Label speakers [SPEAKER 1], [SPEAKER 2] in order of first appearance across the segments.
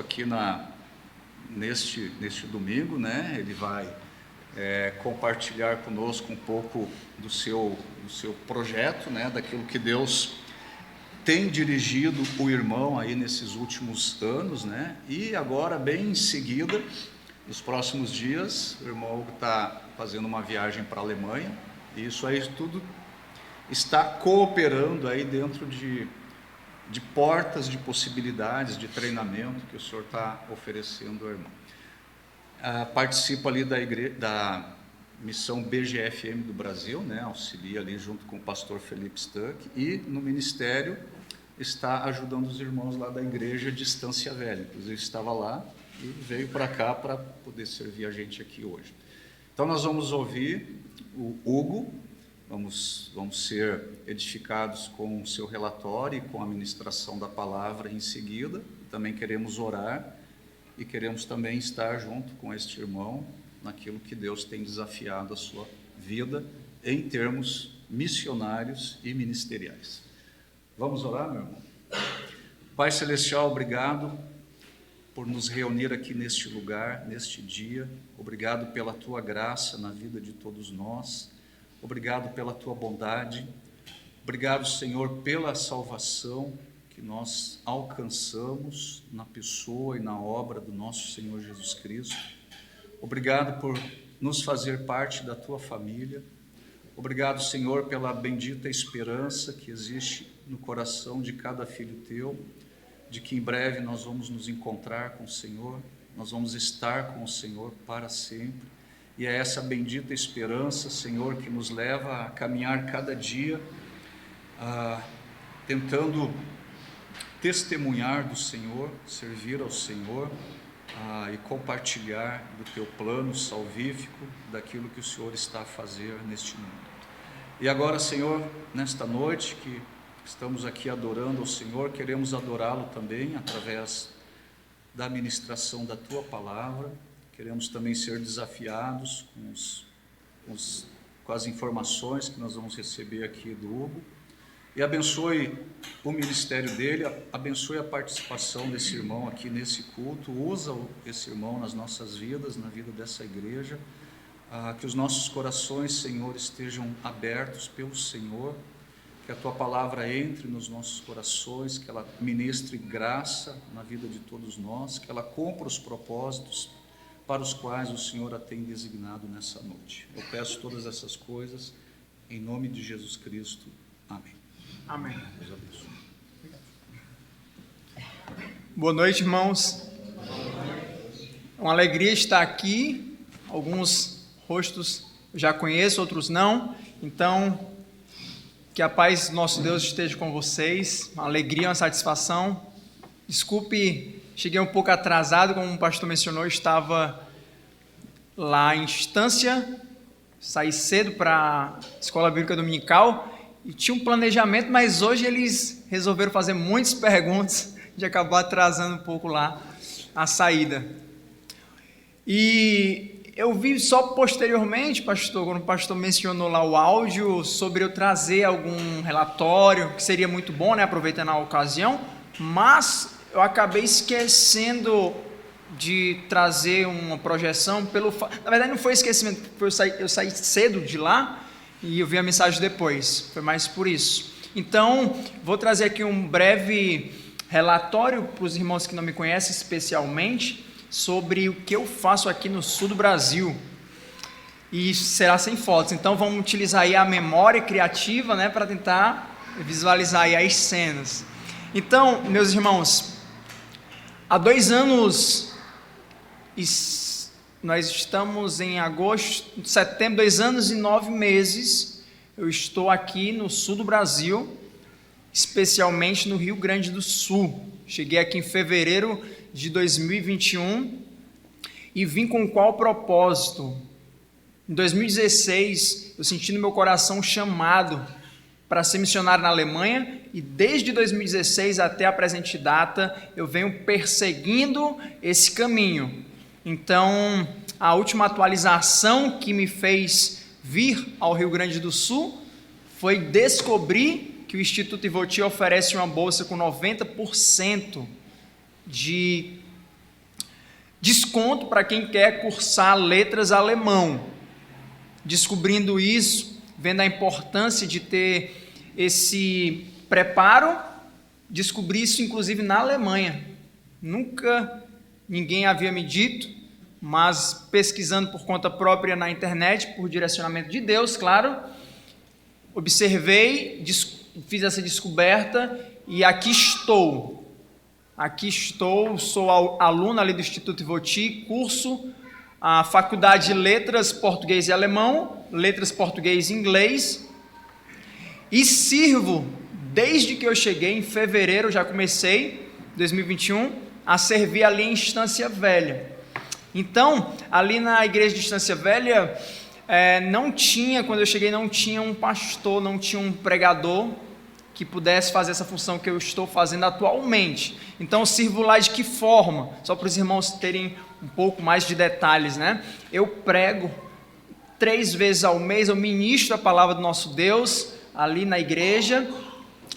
[SPEAKER 1] conosco aqui neste domingo, né? Ele vai compartilhar conosco um pouco do seu projeto, né? Daquilo que Deus tem dirigido o irmão aí nesses últimos anos, né? E agora, bem em seguida, nos próximos dias, o irmão está fazendo uma viagem para a Alemanha, e isso aí tudo está cooperando aí dentro de portas de possibilidades de treinamento que o Senhor está oferecendo ao irmão. Participa ali da missão BGFM do Brasil, né? Auxilia ali junto com o pastor Felipe Stuck, e no ministério está ajudando os irmãos lá da igreja de Estância Velha. Inclusive estava lá e veio para cá para poder servir a gente aqui hoje. Então nós vamos ouvir o Hugo, vamos ser edificados com o seu relatório e com a ministração da palavra em seguida. Também queremos orar e queremos também estar junto com este irmão naquilo que Deus tem desafiado a sua vida em termos missionários e ministeriais. Vamos orar, meu irmão? Pai Celestial, obrigado por nos reunir aqui neste lugar, neste dia. Obrigado pela Tua graça na vida de todos nós. Obrigado pela Tua bondade. Obrigado, Senhor, pela salvação que nós alcançamos na pessoa e na obra do nosso Senhor Jesus Cristo. Obrigado por nos fazer parte da Tua família. Obrigado, Senhor, pela bendita esperança que existe no coração de cada filho Teu, de que em breve nós vamos nos encontrar com o Senhor, nós vamos estar com o Senhor para sempre. E é essa bendita esperança, Senhor, que nos leva a caminhar cada dia, tentando testemunhar do Senhor, servir ao Senhor, e compartilhar do Teu plano salvífico, daquilo que o Senhor está a fazer neste mundo. E agora, Senhor, nesta noite que estamos aqui adorando ao Senhor, queremos adorá-lo também através da ministração da Tua palavra. Queremos também ser desafiados com as informações que nós vamos receber aqui do Hugo. E abençoe o ministério dele, abençoe a participação desse irmão aqui nesse culto. Usa esse irmão nas nossas vidas, na vida dessa igreja. Que os nossos corações, Senhor, estejam abertos pelo Senhor, que a Tua palavra entre nos nossos corações, que ela ministre graça na vida de todos nós, que ela cumpra os propósitos para os quais o Senhor a tem designado nessa noite. Eu peço todas essas coisas em nome de Jesus Cristo. Amém.
[SPEAKER 2] Amém.
[SPEAKER 1] Deus abençoe.
[SPEAKER 2] Boa noite, irmãos. É uma alegria estar aqui. Alguns rostos eu já conheço, outros não. Então, que a paz do nosso Deus esteja com vocês. Uma alegria, uma satisfação. Desculpe, cheguei um pouco atrasado, como o pastor mencionou, estava lá em Estância, saí cedo para a Escola Bíblica Dominical e tinha um planejamento, mas hoje eles resolveram fazer muitas perguntas, de acabar atrasando um pouco lá a saída. E eu vi só posteriormente, pastor, quando o pastor mencionou lá o áudio, sobre eu trazer algum relatório, que seria muito bom, né, aproveitando a ocasião, mas eu acabei esquecendo de trazer uma projeção, na verdade não foi esquecimento, eu saí cedo de lá e eu vi a mensagem depois, foi mais por isso. Então, vou trazer aqui um breve relatório para os irmãos que não me conhecem especialmente, sobre o que eu faço aqui no sul do Brasil, e será sem fotos, então vamos utilizar aí a memória criativa, né, para tentar visualizar aí as cenas. Então, meus irmãos, há 2 anos, nós estamos em agosto, setembro, 2 anos e 9 meses, eu estou aqui no sul do Brasil, especialmente no Rio Grande do Sul. Cheguei aqui em fevereiro de 2021 e vim com qual propósito? Em 2016, eu senti no meu coração um chamado para ser missionário na Alemanha, e desde 2016 até a presente data, eu venho perseguindo esse caminho. Então, a última atualização que me fez vir ao Rio Grande do Sul foi descobrir que o Instituto Ivoti oferece uma bolsa com 90% de desconto para quem quer cursar letras alemão. Descobrindo isso, vendo a importância de ter esse preparo, descobri isso inclusive na Alemanha. Nunca ninguém havia me dito, mas pesquisando por conta própria na internet, por direcionamento de Deus, claro, observei, fiz essa descoberta e aqui estou. Sou aluno ali do Instituto Ivoti, curso a Faculdade de Letras Português e Alemão, Letras Português e Inglês, e sirvo, desde que eu cheguei, em fevereiro, já comecei, 2021, a servir ali em Estância Velha. Então, ali na igreja de Estância Velha, quando eu cheguei, não tinha um pastor, não tinha um pregador que pudesse fazer essa função que eu estou fazendo atualmente. Então, eu sirvo lá de que forma? Só para os irmãos terem um pouco mais de detalhes, né? Eu prego 3 vezes ao mês, eu ministro a palavra do nosso Deus ali na igreja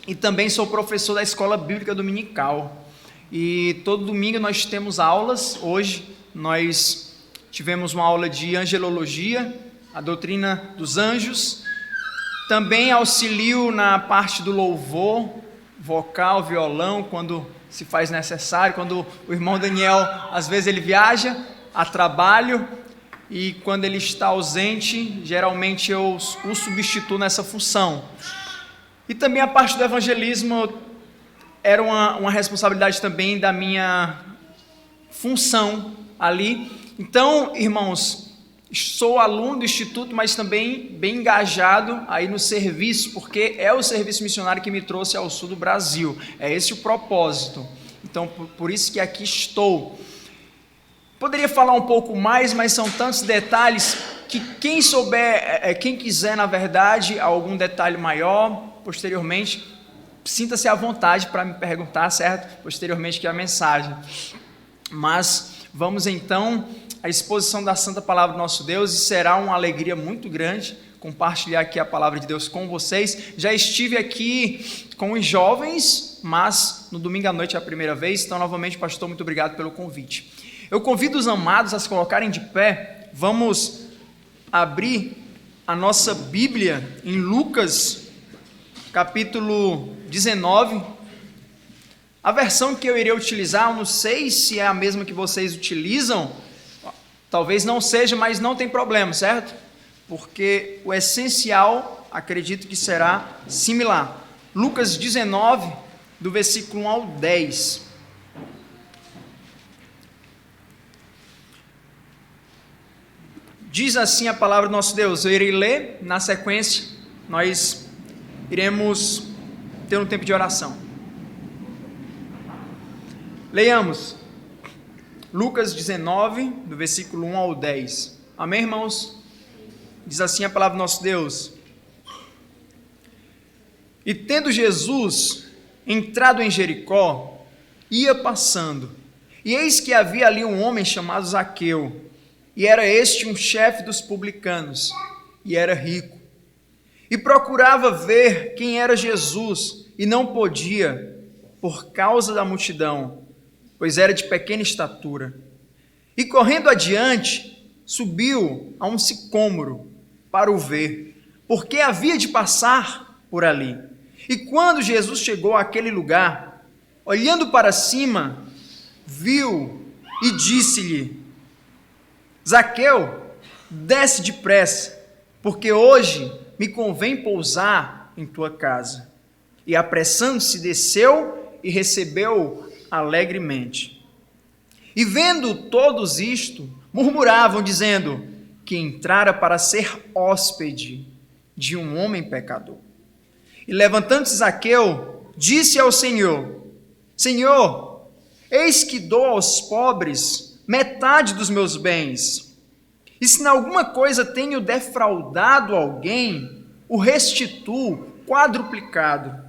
[SPEAKER 2] e também sou professor da escola bíblica dominical. E todo domingo nós temos aulas. Hoje nós tivemos uma aula de angelologia, a doutrina dos anjos. Também auxilio na parte do louvor, vocal, violão, quando se faz necessário, quando o irmão Daniel, às vezes ele viaja a trabalho e quando ele está ausente, geralmente eu o substituo nessa função. E também a parte do evangelismo era uma responsabilidade também da minha função ali. Então, irmãos, sou aluno do Instituto, mas também bem engajado aí no serviço, porque é o serviço missionário que me trouxe ao sul do Brasil. É esse o propósito. Então, por isso que aqui estou. Poderia falar um pouco mais, mas são tantos detalhes que quem souber, quem quiser, na verdade, algum detalhe maior, posteriormente, sinta-se à vontade para me perguntar, certo? Posteriormente que a mensagem. Mas vamos então à exposição da Santa Palavra do nosso Deus, e será uma alegria muito grande compartilhar aqui a Palavra de Deus com vocês. Já estive aqui com os jovens, mas no domingo à noite é a primeira vez, então novamente, pastor, muito obrigado pelo convite. Eu convido os amados a se colocarem de pé. Vamos abrir a nossa Bíblia em Lucas, capítulo 19. A versão que eu irei utilizar, eu não sei se é a mesma que vocês utilizam, talvez não seja, mas não tem problema, certo? Porque o essencial, acredito que será similar. Lucas 19, do versículo 1 ao 10. Diz assim a palavra do nosso Deus. Eu irei ler, na sequência, nós iremos ter um tempo de oração. Leiamos. Lucas 19, do versículo 1 ao 10. Amém, irmãos? Diz assim a palavra do nosso Deus. E tendo Jesus entrado em Jericó, ia passando, e eis que havia ali um homem chamado Zaqueu, e era este um chefe dos publicanos, e era rico, e procurava ver quem era Jesus, e não podia, por causa da multidão, pois era de pequena estatura. E correndo adiante, subiu a um sicômoro para o ver, porque havia de passar por ali. E quando Jesus chegou àquele lugar, olhando para cima, viu e disse-lhe: Zaqueu, desce depressa, porque hoje me convém pousar em tua casa. E apressando-se, desceu e recebeu-o alegremente. E vendo todos isto, murmuravam, dizendo que entrara para ser hóspede de um homem pecador. E levantando-se Zaqueu, disse ao Senhor: Senhor, eis que dou aos pobres metade dos meus bens, e se em alguma coisa tenho defraudado alguém, o restituo quadruplicado.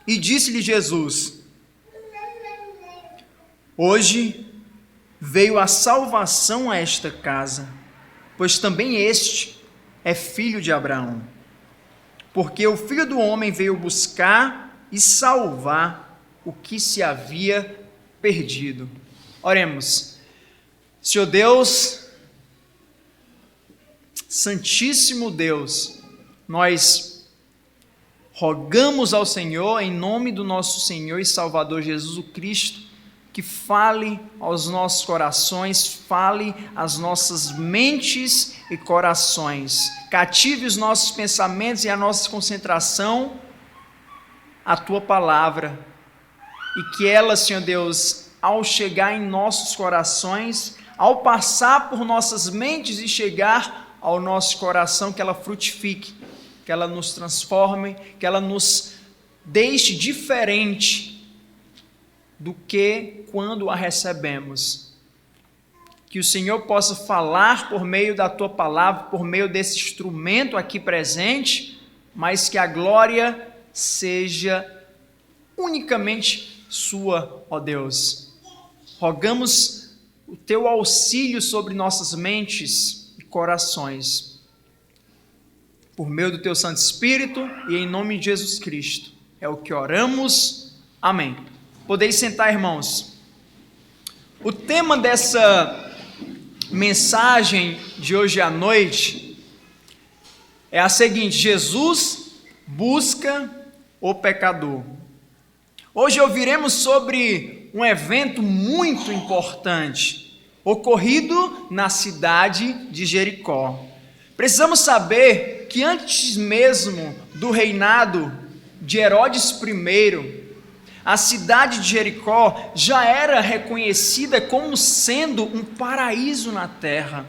[SPEAKER 2] E disse-lhe Jesus: Hoje veio a salvação a esta casa, pois também este é filho de Abraão. Porque o Filho do Homem veio buscar e salvar o que se havia perdido. Oremos. Senhor Deus, Santíssimo Deus, nós rogamos ao Senhor, em nome do nosso Senhor e Salvador Jesus Cristo, que fale aos nossos corações, fale às nossas mentes e corações, cative os nossos pensamentos e a nossa concentração à Tua palavra, e que ela, Senhor Deus, ao chegar em nossos corações, ao passar por nossas mentes e chegar ao nosso coração, que ela frutifique, que ela nos transforme, que ela nos deixe diferente do que quando a recebemos. Que o Senhor possa falar por meio da Tua palavra, por meio desse instrumento aqui presente, mas que a glória seja unicamente Sua, ó Deus. Rogamos o Teu auxílio sobre nossas mentes e corações, por meio do Teu Santo Espírito e em nome de Jesus Cristo. É o que oramos. Amém. Podeis sentar, irmãos. O tema dessa mensagem de hoje à noite é a seguinte: Jesus busca o pecador. Hoje ouviremos sobre um evento muito importante, ocorrido na cidade de Jericó. Precisamos saber que antes mesmo do reinado de Herodes I, a cidade de Jericó já era reconhecida como sendo um paraíso na terra.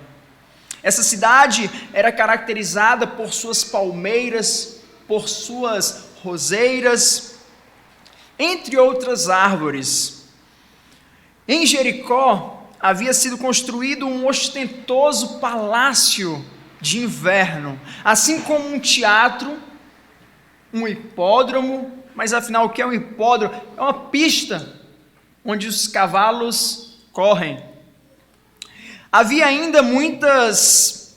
[SPEAKER 2] Essa cidade era caracterizada por suas palmeiras, por suas roseiras, entre outras árvores. Em Jericó havia sido construído um ostentoso palácio de inverno, assim como um teatro, um hipódromo. Mas afinal, o que é um hipódromo? É uma pista onde os cavalos correm. Havia ainda muitos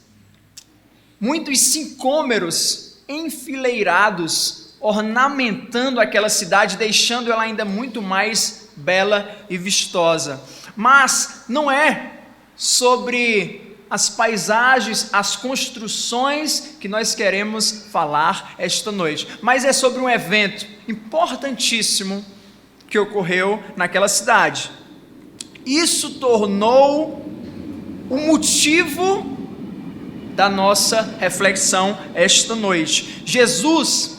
[SPEAKER 2] sicômeros enfileirados, ornamentando aquela cidade, deixando ela ainda muito mais bela e vistosa. Mas não é sobre as paisagens, as construções que nós queremos falar esta noite, mas é sobre um evento importantíssimo que ocorreu naquela cidade. Isso tornou o motivo da nossa reflexão esta noite. Jesus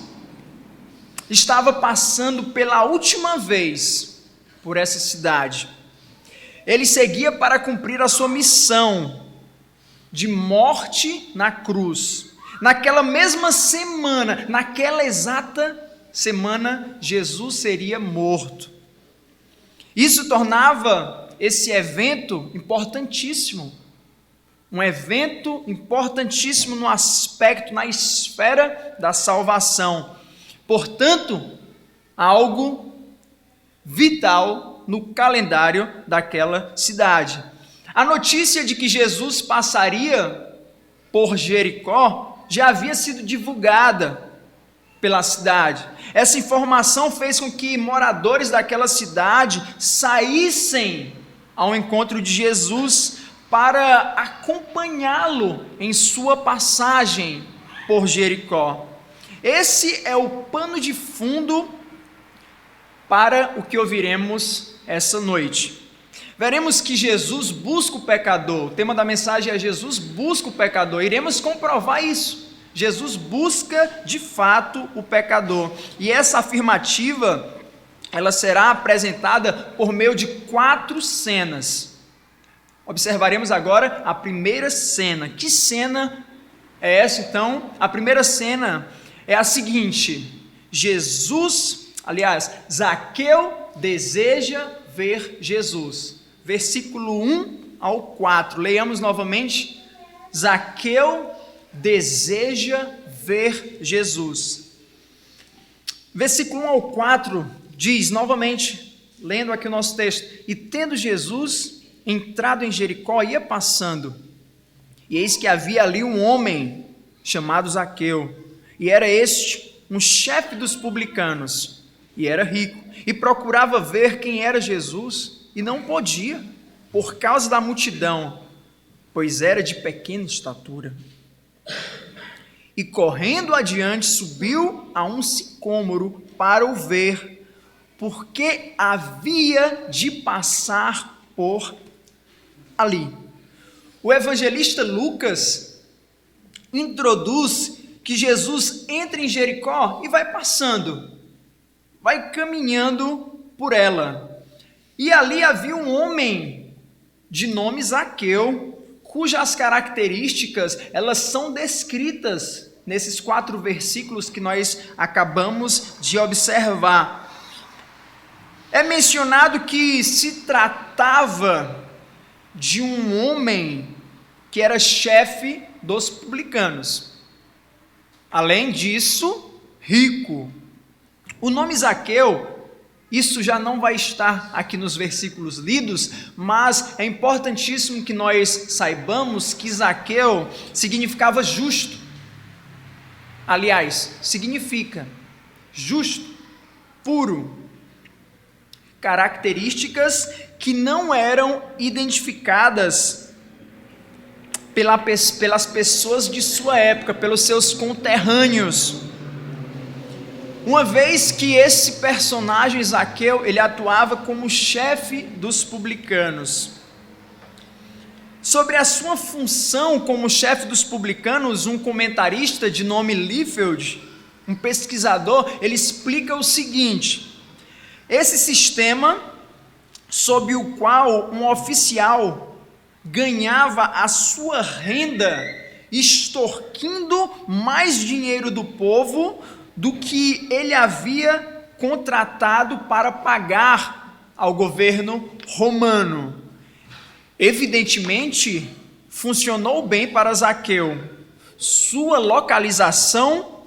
[SPEAKER 2] estava passando pela última vez por essa cidade. Ele seguia para cumprir a sua missão de morte na cruz. Naquela mesma semana, naquela exata semana, Jesus seria morto. Isso tornava esse evento importantíssimo, um evento importantíssimo no aspecto, na esfera da salvação. Portanto, algo vital no calendário daquela cidade. A notícia de que Jesus passaria por Jericó já havia sido divulgada pela cidade. Essa informação fez com que moradores daquela cidade saíssem ao encontro de Jesus para acompanhá-lo em sua passagem por Jericó. Esse é o pano de fundo para o que ouviremos essa noite. Veremos que Jesus busca o pecador. O tema da mensagem é Jesus busca o pecador. Iremos comprovar isso. Jesus busca de fato o pecador. E essa afirmativa, ela será apresentada por meio de 4 cenas. Observaremos agora a primeira cena. Que cena é essa então? A primeira cena é a seguinte: Zaqueu deseja ver Jesus. Versículo 1 ao 4, leiamos novamente. Zaqueu deseja ver Jesus. Versículo 1 ao 4 diz novamente, lendo aqui o nosso texto: e tendo Jesus entrado em Jericó, ia passando, e eis que havia ali um homem chamado Zaqueu, e era este um chefe dos publicanos, e era rico, e procurava ver quem era Jesus, e não podia, por causa da multidão, pois era de pequena estatura. E correndo adiante, subiu a um sicômoro para o ver, porque havia de passar por ali. O evangelista Lucas introduz que Jesus entra em Jericó e vai passando, vai caminhando por ela. E ali havia um homem de nome Zaqueu, cujas características elas são descritas nesses 4 versículos que nós acabamos de observar. É mencionado que se tratava de um homem que era chefe dos publicanos. Além disso, rico. O nome Zaqueu, isso já não vai estar aqui nos versículos lidos, mas é importantíssimo que nós saibamos que Zaqueu significava justo. Aliás, significa justo, puro. Características que não eram identificadas pelas pessoas de sua época, pelos seus conterrâneos. Uma vez que esse personagem Zaqueu, ele atuava como chefe dos publicanos. Sobre a sua função como chefe dos publicanos, um comentarista de nome Liefeld, um pesquisador, ele explica o seguinte: esse sistema sob o qual um oficial ganhava a sua renda extorquindo mais dinheiro do povo do que ele havia contratado para pagar ao governo romano. Evidentemente, funcionou bem para Zaqueu. Sua localização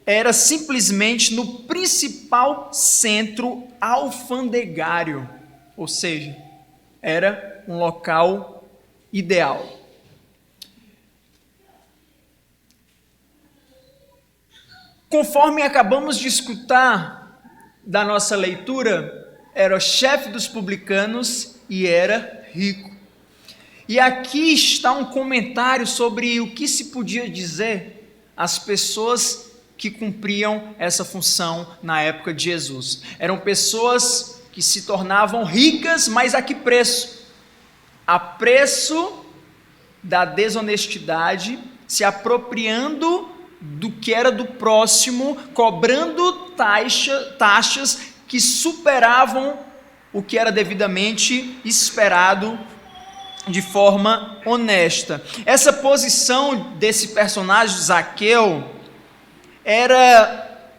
[SPEAKER 2] era simplesmente no principal centro alfandegário, ou seja, era um local ideal. Conforme acabamos de escutar da nossa leitura, era o chefe dos publicanos e era rico. E aqui está um comentário sobre o que se podia dizer às pessoas que cumpriam essa função na época de Jesus. Eram pessoas que se tornavam ricas, mas a que preço? A preço da desonestidade, se apropriando do que era do próximo, cobrando taxas que superavam o que era devidamente esperado de forma honesta. Essa posição desse personagem, Zaqueu, era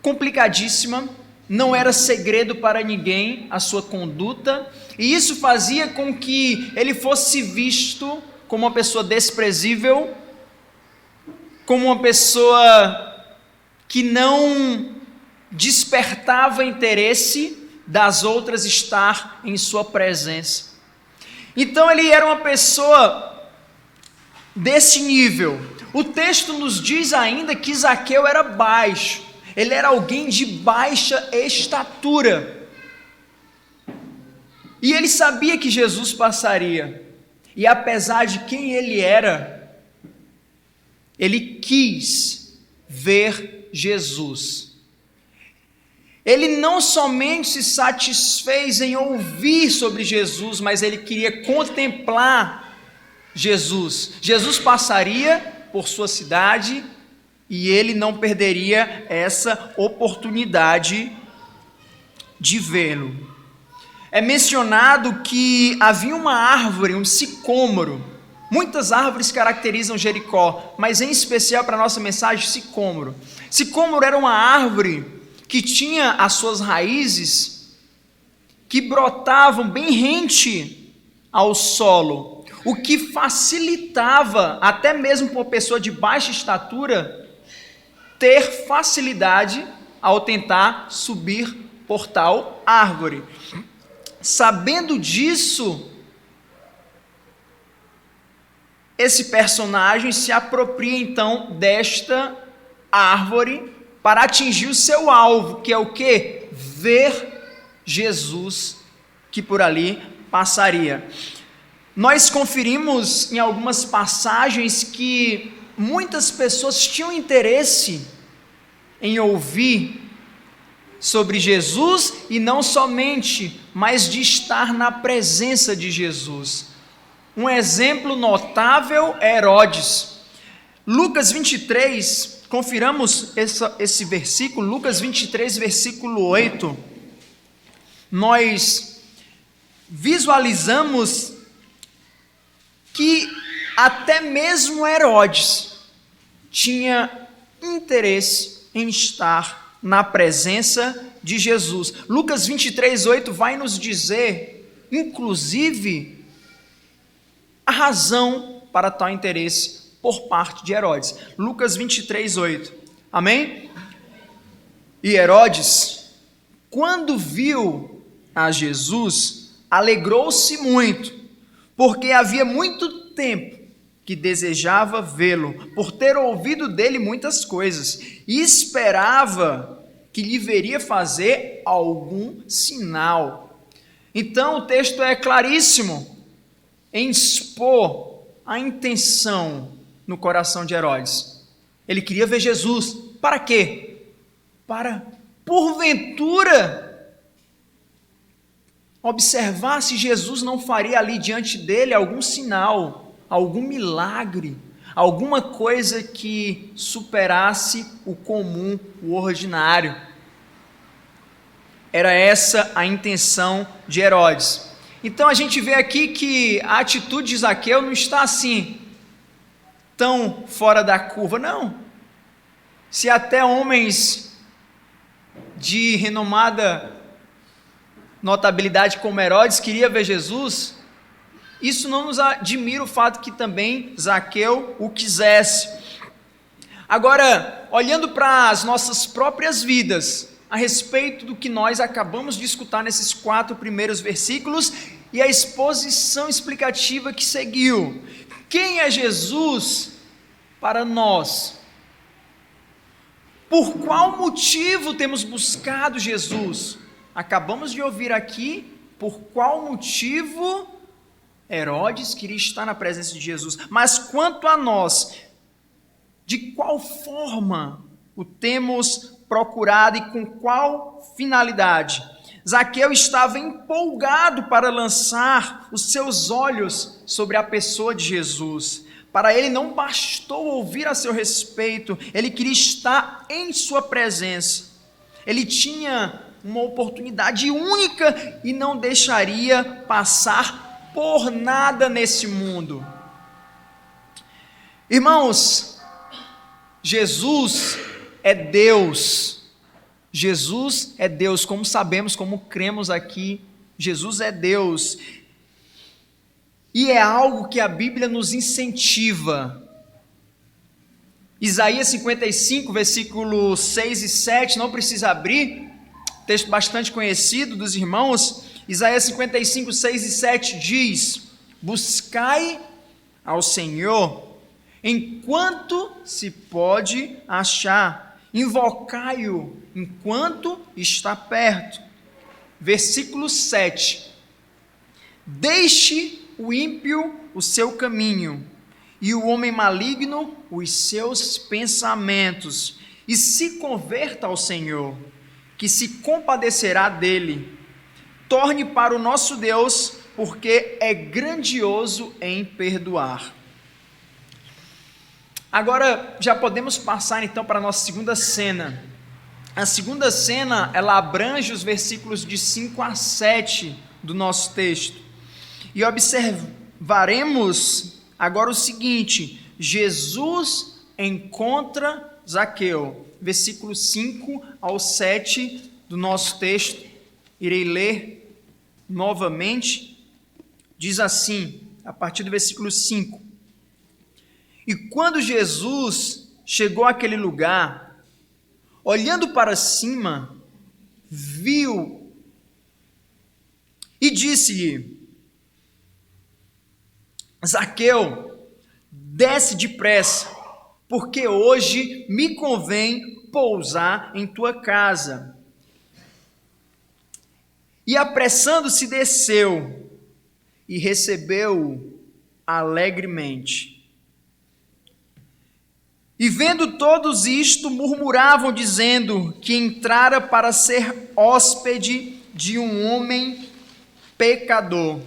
[SPEAKER 2] complicadíssima, não era segredo para ninguém a sua conduta, e isso fazia com que ele fosse visto como uma pessoa desprezível, como uma pessoa que não despertava interesse das outras estar em sua presença. Então ele era uma pessoa desse nível. O texto nos diz ainda que Zaqueu era baixo, ele era alguém de baixa estatura. E ele sabia que Jesus passaria, e apesar de quem ele era, ele quis ver Jesus. Ele não somente se satisfez em ouvir sobre Jesus, mas ele queria contemplar Jesus. Jesus passaria por sua cidade e ele não perderia essa oportunidade de vê-lo. É mencionado que havia uma árvore, um sicômoro. Muitas árvores caracterizam Jericó, mas em especial para a nossa mensagem, sicômoro. Sicômoro era uma árvore que tinha as suas raízes que brotavam bem rente ao solo, o que facilitava, até mesmo para uma pessoa de baixa estatura, ter facilidade ao tentar subir por tal árvore. Sabendo disso, esse personagem se apropria então desta árvore para atingir o seu alvo, que é o quê? Ver Jesus, que por ali passaria. Nós conferimos em algumas passagens que muitas pessoas tinham interesse em ouvir sobre Jesus e não somente, mas de estar na presença de Jesus. Um exemplo notável é Herodes. Lucas 23, confiramos esse versículo, Lucas 23, versículo 8. Nós visualizamos que até mesmo Herodes tinha interesse em estar na presença de Jesus. Lucas 23, 8 vai nos dizer, inclusive, a razão para tal interesse por parte de Herodes. Lucas 23, 8. Amém? E Herodes, quando viu a Jesus, alegrou-se muito, porque havia muito tempo que desejava vê-lo, por ter ouvido dele muitas coisas, e esperava que lhe veria fazer algum sinal. Então o texto é claríssimo em expor a intenção no coração de Herodes. Ele queria ver Jesus. Para quê? Para, porventura, observar se Jesus não faria ali diante dele algum sinal, algum milagre, alguma coisa que superasse o comum, o ordinário. Era essa a intenção de Herodes. Então a gente vê aqui que a atitude de Zaqueu não está assim, tão fora da curva, não. Se até homens de renomada notabilidade como Herodes queria ver Jesus, isso não nos admira o fato que também Zaqueu o quisesse. Agora, olhando para as nossas próprias vidas, a respeito do que nós acabamos de escutar nesses 4 primeiros versículos e a exposição explicativa que seguiu. Quem é Jesus para nós? Por qual motivo temos buscado Jesus? Acabamos de ouvir aqui por qual motivo Herodes queria estar na presença de Jesus. Mas quanto a nós, de qual forma o temos procurado e com qual finalidade? Zaqueu estava empolgado para lançar os seus olhos sobre a pessoa de Jesus. Para ele não bastou ouvir a seu respeito, ele queria estar em sua presença. Ele tinha uma oportunidade única e não deixaria passar por nada nesse mundo. Irmãos, Jesus é Deus. Jesus é Deus, como sabemos, como cremos aqui, Jesus é Deus. E é algo que a Bíblia nos incentiva. Isaías 55, versículos 6 e 7, não precisa abrir, texto bastante conhecido dos irmãos. Isaías 55, 6 e 7 diz: buscai ao Senhor enquanto se pode achar, invocai-o enquanto está perto. Versículo 7: deixe o ímpio o seu caminho, e o homem maligno os seus pensamentos, e se converta ao Senhor, que se compadecerá dele. Torne para o nosso Deus, porque é grandioso em perdoar. Agora já podemos passar então para a nossa segunda cena. A segunda cena, ela abrange os versículos de 5 a 7 do nosso texto. E observaremos agora o seguinte: Jesus encontra Zaqueu. Versículos 5 ao 7 do nosso texto. Irei ler novamente. Diz assim, a partir do versículo 5: e quando Jesus chegou àquele lugar, olhando para cima, viu e disse-lhe: Zaqueu, desce depressa, porque hoje me convém pousar em tua casa. E apressando-se desceu e recebeu-o alegremente. E vendo todos isto, murmuravam, dizendo que entrara para ser hóspede de um homem pecador.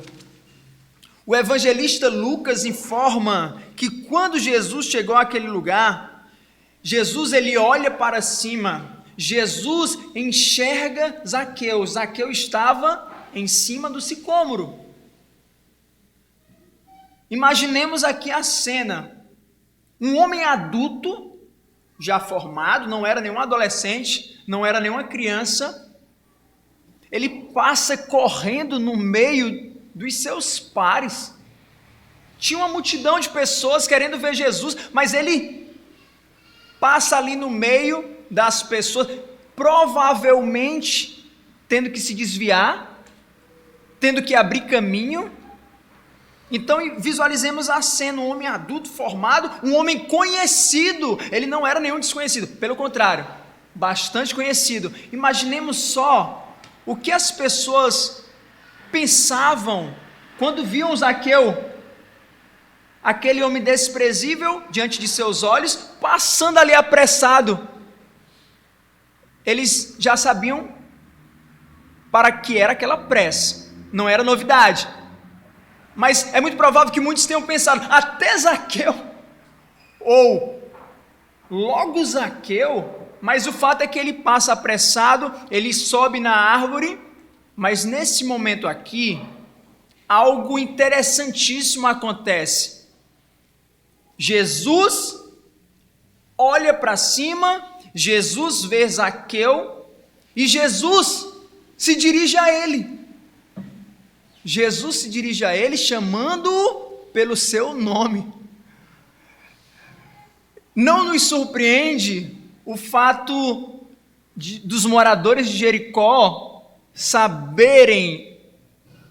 [SPEAKER 2] O evangelista Lucas informa que quando Jesus chegou àquele lugar, Jesus ele olha para cima, Jesus enxerga Zaqueu. Zaqueu estava em cima do sicômoro. Imaginemos aqui a cena. Um homem adulto, já formado, não era nenhum adolescente, não era nenhuma criança, ele passa correndo no meio dos seus pares. Tinha uma multidão de pessoas querendo ver Jesus, mas ele passa ali no meio das pessoas, provavelmente tendo que se desviar, tendo que abrir caminho. Então visualizemos a cena, um homem adulto formado, um homem conhecido. Ele não era nenhum desconhecido, pelo contrário, bastante conhecido. Imaginemos só o que as pessoas pensavam quando viam Zaqueu, aquele homem desprezível diante de seus olhos, passando ali apressado. Eles já sabiam para que era aquela pressa, não era novidade. Mas é muito provável que muitos tenham pensado, até Zaqueu, ou logo Zaqueu, mas o fato é que ele passa apressado, ele sobe na árvore, mas nesse momento aqui, algo interessantíssimo acontece. Jesus olha para cima, Jesus vê Zaqueu, e Jesus se dirige a ele. Jesus se dirige a ele chamando-o pelo seu nome. Não nos surpreende o fato dos moradores de Jericó saberem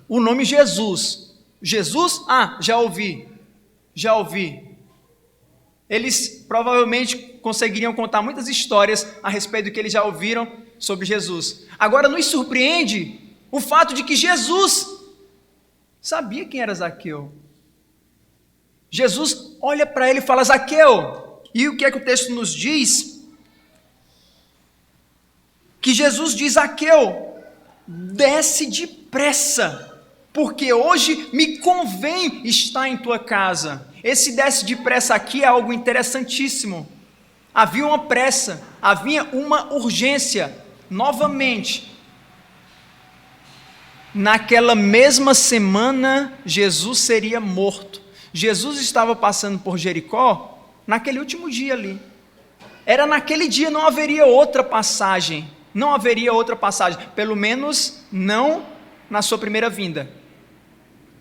[SPEAKER 2] o nome Jesus. Jesus? Já ouvi. Eles provavelmente conseguiriam contar muitas histórias a respeito do que eles já ouviram sobre Jesus. Agora nos surpreende o fato de que Jesus sabia quem era Zaqueu. Jesus olha para ele e fala, Zaqueu. E o que é que o texto nos diz? Que Jesus diz, Zaqueu, desce depressa, porque hoje me convém estar em tua casa. Esse desce depressa aqui é algo interessantíssimo. Havia uma pressa, havia uma urgência. Novamente, naquela mesma semana, Jesus seria morto. Jesus estava passando por Jericó naquele último dia ali. Era naquele dia, não haveria outra passagem. Não haveria outra passagem. Pelo menos não na sua primeira vinda.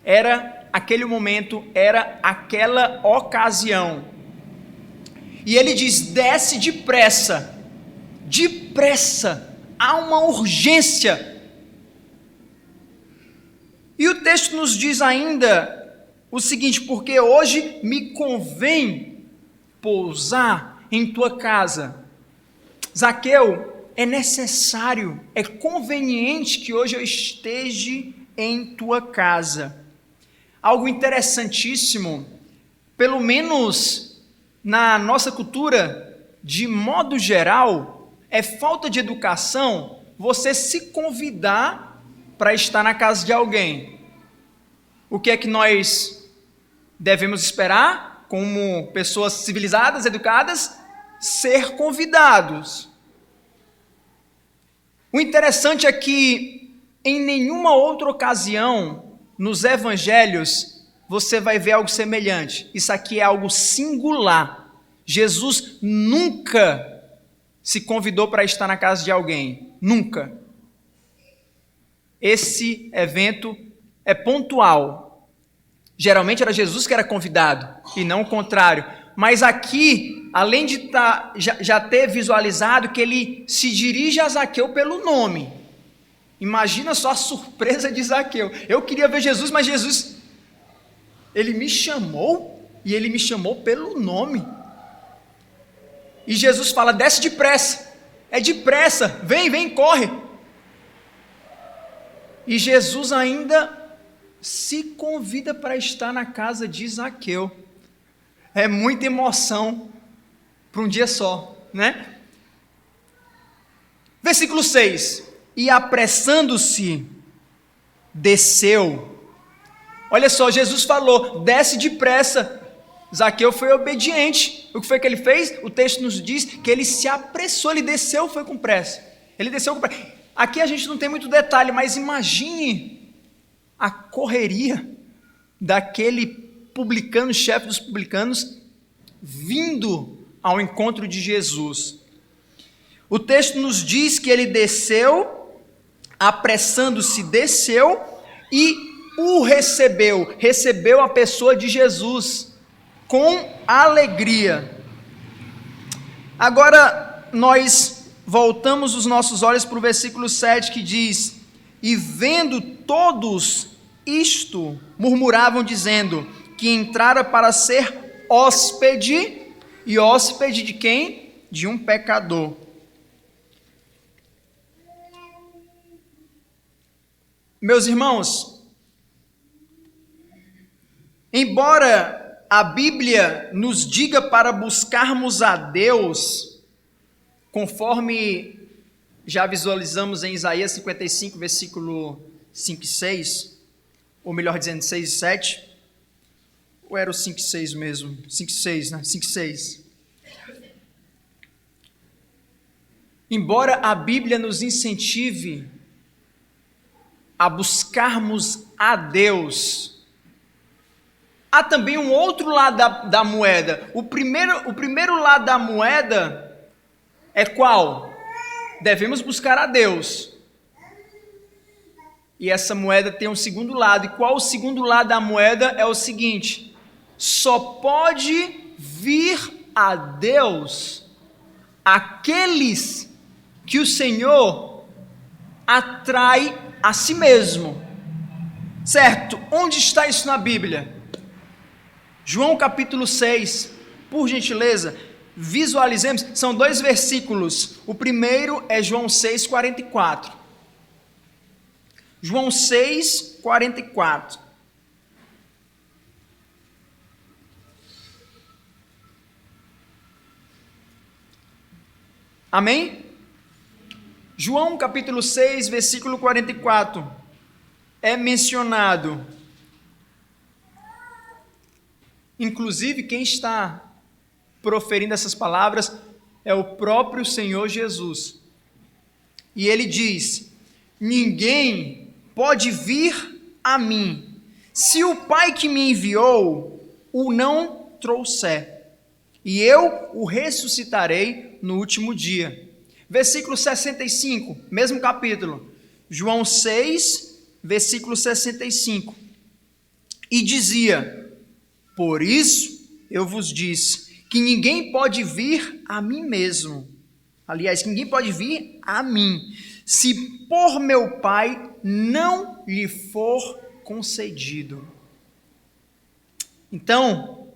[SPEAKER 2] Era aquele momento, era aquela ocasião. E ele diz, desce depressa. Depressa. Há uma urgência. E o texto nos diz ainda o seguinte, porque hoje me convém pousar em tua casa. Zaqueu, é necessário, é conveniente que hoje eu esteja em tua casa. Algo interessantíssimo, pelo menos na nossa cultura, de modo geral, é falta de educação você se convidar para estar na casa de alguém. O que é que nós devemos esperar, como pessoas civilizadas, educadas? Ser convidados. O interessante é que em nenhuma outra ocasião nos evangelhos você vai ver algo semelhante. Isso aqui é algo singular. Jesus nunca se convidou para estar na casa de alguém. Nunca. Esse evento é pontual. Geralmente era Jesus que era convidado e não o contrário. Mas aqui, além de já ter visualizado que ele se dirige a Zaqueu pelo nome. Imagina só a surpresa de Zaqueu. Eu queria ver Jesus, mas Jesus, ele me chamou e ele me chamou pelo nome. E Jesus fala, desce depressa. É depressa, vem, corre. E Jesus ainda se convida para estar na casa de Zaqueu. É muita emoção para um dia só, né? Versículo 6. E apressando-se, desceu. Olha só, Jesus falou, desce depressa. Zaqueu foi obediente. O que foi que ele fez? O texto nos diz que ele se apressou, ele desceu, foi com pressa. Ele desceu com pressa. Aqui a gente não tem muito detalhe, mas imagine a correria daquele publicano, chefe dos publicanos, vindo ao encontro de Jesus. O texto nos diz que ele desceu, apressando-se, desceu e o recebeu a pessoa de Jesus com alegria. Agora nós voltamos os nossos olhos para o versículo 7 que diz: e vendo todos isto, murmuravam dizendo que entrara para ser hóspede, e hóspede de quem? De um pecador. Meus irmãos, embora a Bíblia nos diga para buscarmos a Deus, conforme já visualizamos em Isaías 55, versículo 5 e 6, ou melhor dizendo, 6 e 7, ou era o 5 e 6 mesmo? 5 e 6, né? 5 e 6. Embora a Bíblia nos incentive a buscarmos a Deus, há também um outro lado da moeda. O primeiro lado da moeda é qual? Devemos buscar a Deus. E essa moeda tem um segundo lado. E qual o segundo lado da moeda? É o seguinte: só pode vir a Deus aqueles que o Senhor atrai a si mesmo. Certo? Onde está isso na Bíblia? João capítulo 6, por gentileza, visualizemos, são 2 versículos. O primeiro é João 6, 44. João 6, 44. Amém? João capítulo 6, versículo 44, é mencionado, inclusive quem está proferindo essas palavras é o próprio Senhor Jesus, e ele diz: ninguém pode vir a mim, se o Pai que me enviou o não trouxer, e eu o ressuscitarei no último dia. Versículo 65, mesmo capítulo, João 6, versículo 65. E dizia: por isso eu vos disse, que ninguém pode vir a mim mesmo. Aliás, que ninguém pode vir a mim, se por meu Pai não lhe for concedido. Então,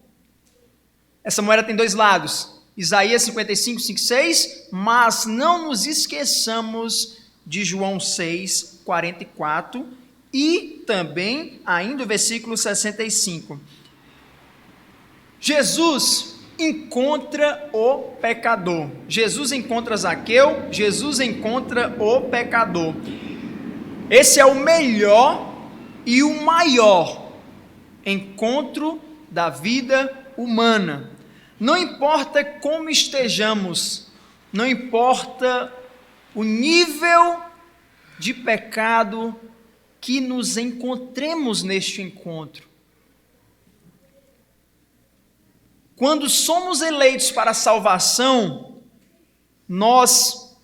[SPEAKER 2] essa moeda tem 2 lados. Isaías 55, 5, 6, mas não nos esqueçamos de João 6, 44 e também ainda o versículo 65. Jesus encontra o pecador. Jesus encontra Zaqueu, Jesus encontra o pecador. Esse é o melhor e o maior encontro da vida humana. Não importa como estejamos, não importa o nível de pecado que nos encontremos neste encontro. Quando somos eleitos para a salvação, nós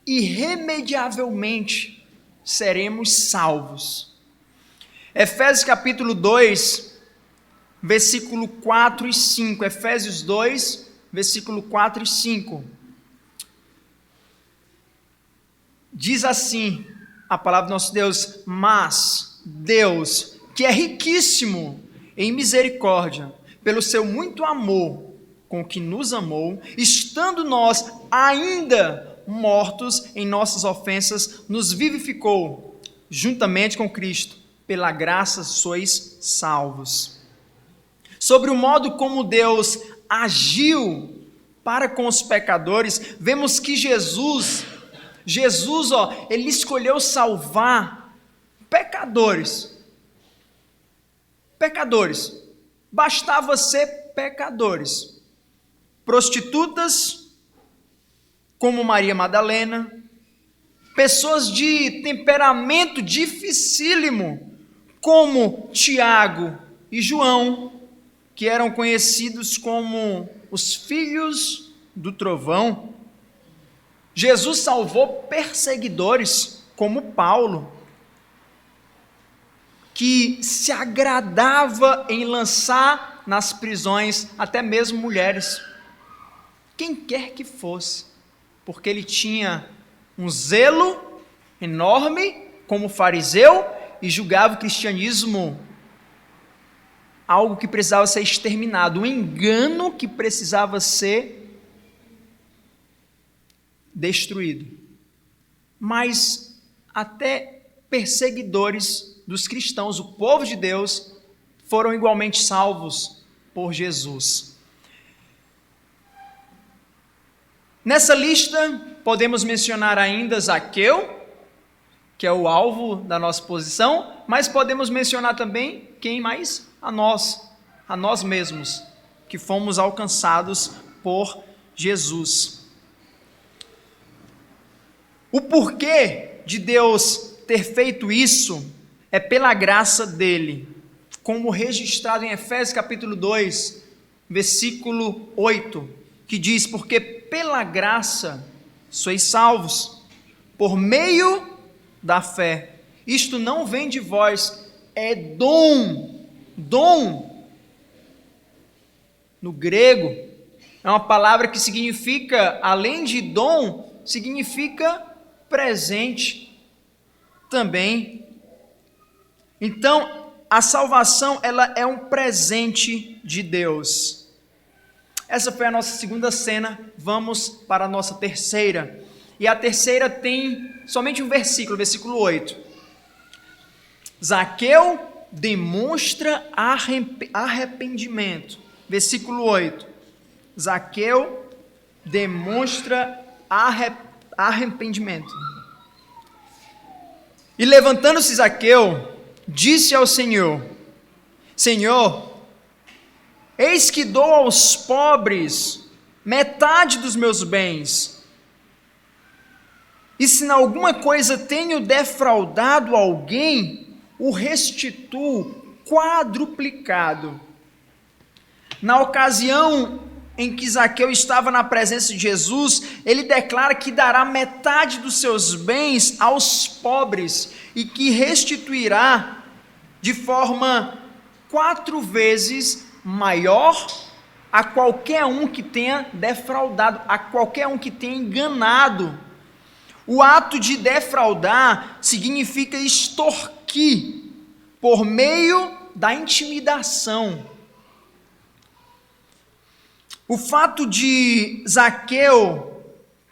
[SPEAKER 2] irremediavelmente seremos salvos. Efésios capítulo 2, versículo 4 e 5, Efésios 2, versículo 4 e 5, diz assim a palavra do nosso Deus: mas Deus, que é riquíssimo em misericórdia, pelo seu muito amor com que nos amou, estando nós ainda mortos em nossas ofensas, nos vivificou juntamente com Cristo, pela graça sois salvos. Sobre o modo como Deus agiu para com os pecadores, vemos que Jesus, ele escolheu salvar pecadores. Pecadores. Bastava ser pecadores. Prostitutas, como Maria Madalena, pessoas de temperamento dificílimo, como Tiago e João, que eram conhecidos como os filhos do trovão. Jesus salvou perseguidores, como Paulo, que se agradava em lançar nas prisões até mesmo mulheres, quem quer que fosse, porque ele tinha um zelo enorme como fariseu e julgava o cristianismo algo que precisava ser exterminado, um engano que precisava ser destruído. Mas até perseguidores dos cristãos, o povo de Deus, foram igualmente salvos por Jesus. Nessa lista, podemos mencionar ainda Zaqueu, que é o alvo da nossa posição, mas podemos mencionar também quem mais? A nós mesmos, que fomos alcançados por Jesus. O porquê de Deus ter feito isso é pela graça dele, como registrado em Efésios capítulo 2, versículo 8, que diz: porque pela graça sois salvos, por meio da fé. Isto não vem de vós, é dom. Dom, no grego, é uma palavra que significa, além de dom, significa presente também. Então, a salvação, ela é um presente de Deus. Essa foi a nossa segunda cena, vamos para a nossa terceira. E a terceira tem somente um versículo, versículo 8. Zaqueu demonstra arrependimento. Versículo 8. Zaqueu demonstra arrependimento. E levantando-se Zaqueu, disse ao Senhor: Senhor, eis que dou aos pobres metade dos meus bens, e se em alguma coisa tenho defraudado alguém, o restituo quadruplicado. Na ocasião em que Zaqueu estava na presença de Jesus, ele declara que dará metade dos seus bens aos pobres e que restituirá de forma 4 vezes maior a qualquer um que tenha defraudado, a qualquer um que tenha enganado. O ato de defraudar significa extorquir por meio da intimidação. O fato de Zaqueu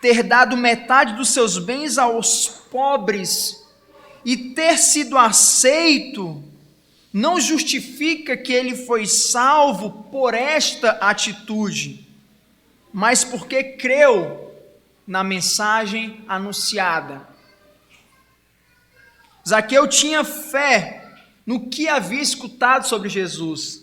[SPEAKER 2] ter dado metade dos seus bens aos pobres e ter sido aceito não justifica que ele foi salvo por esta atitude, mas porque creu na mensagem anunciada. Zaqueu tinha fé no que havia escutado sobre Jesus.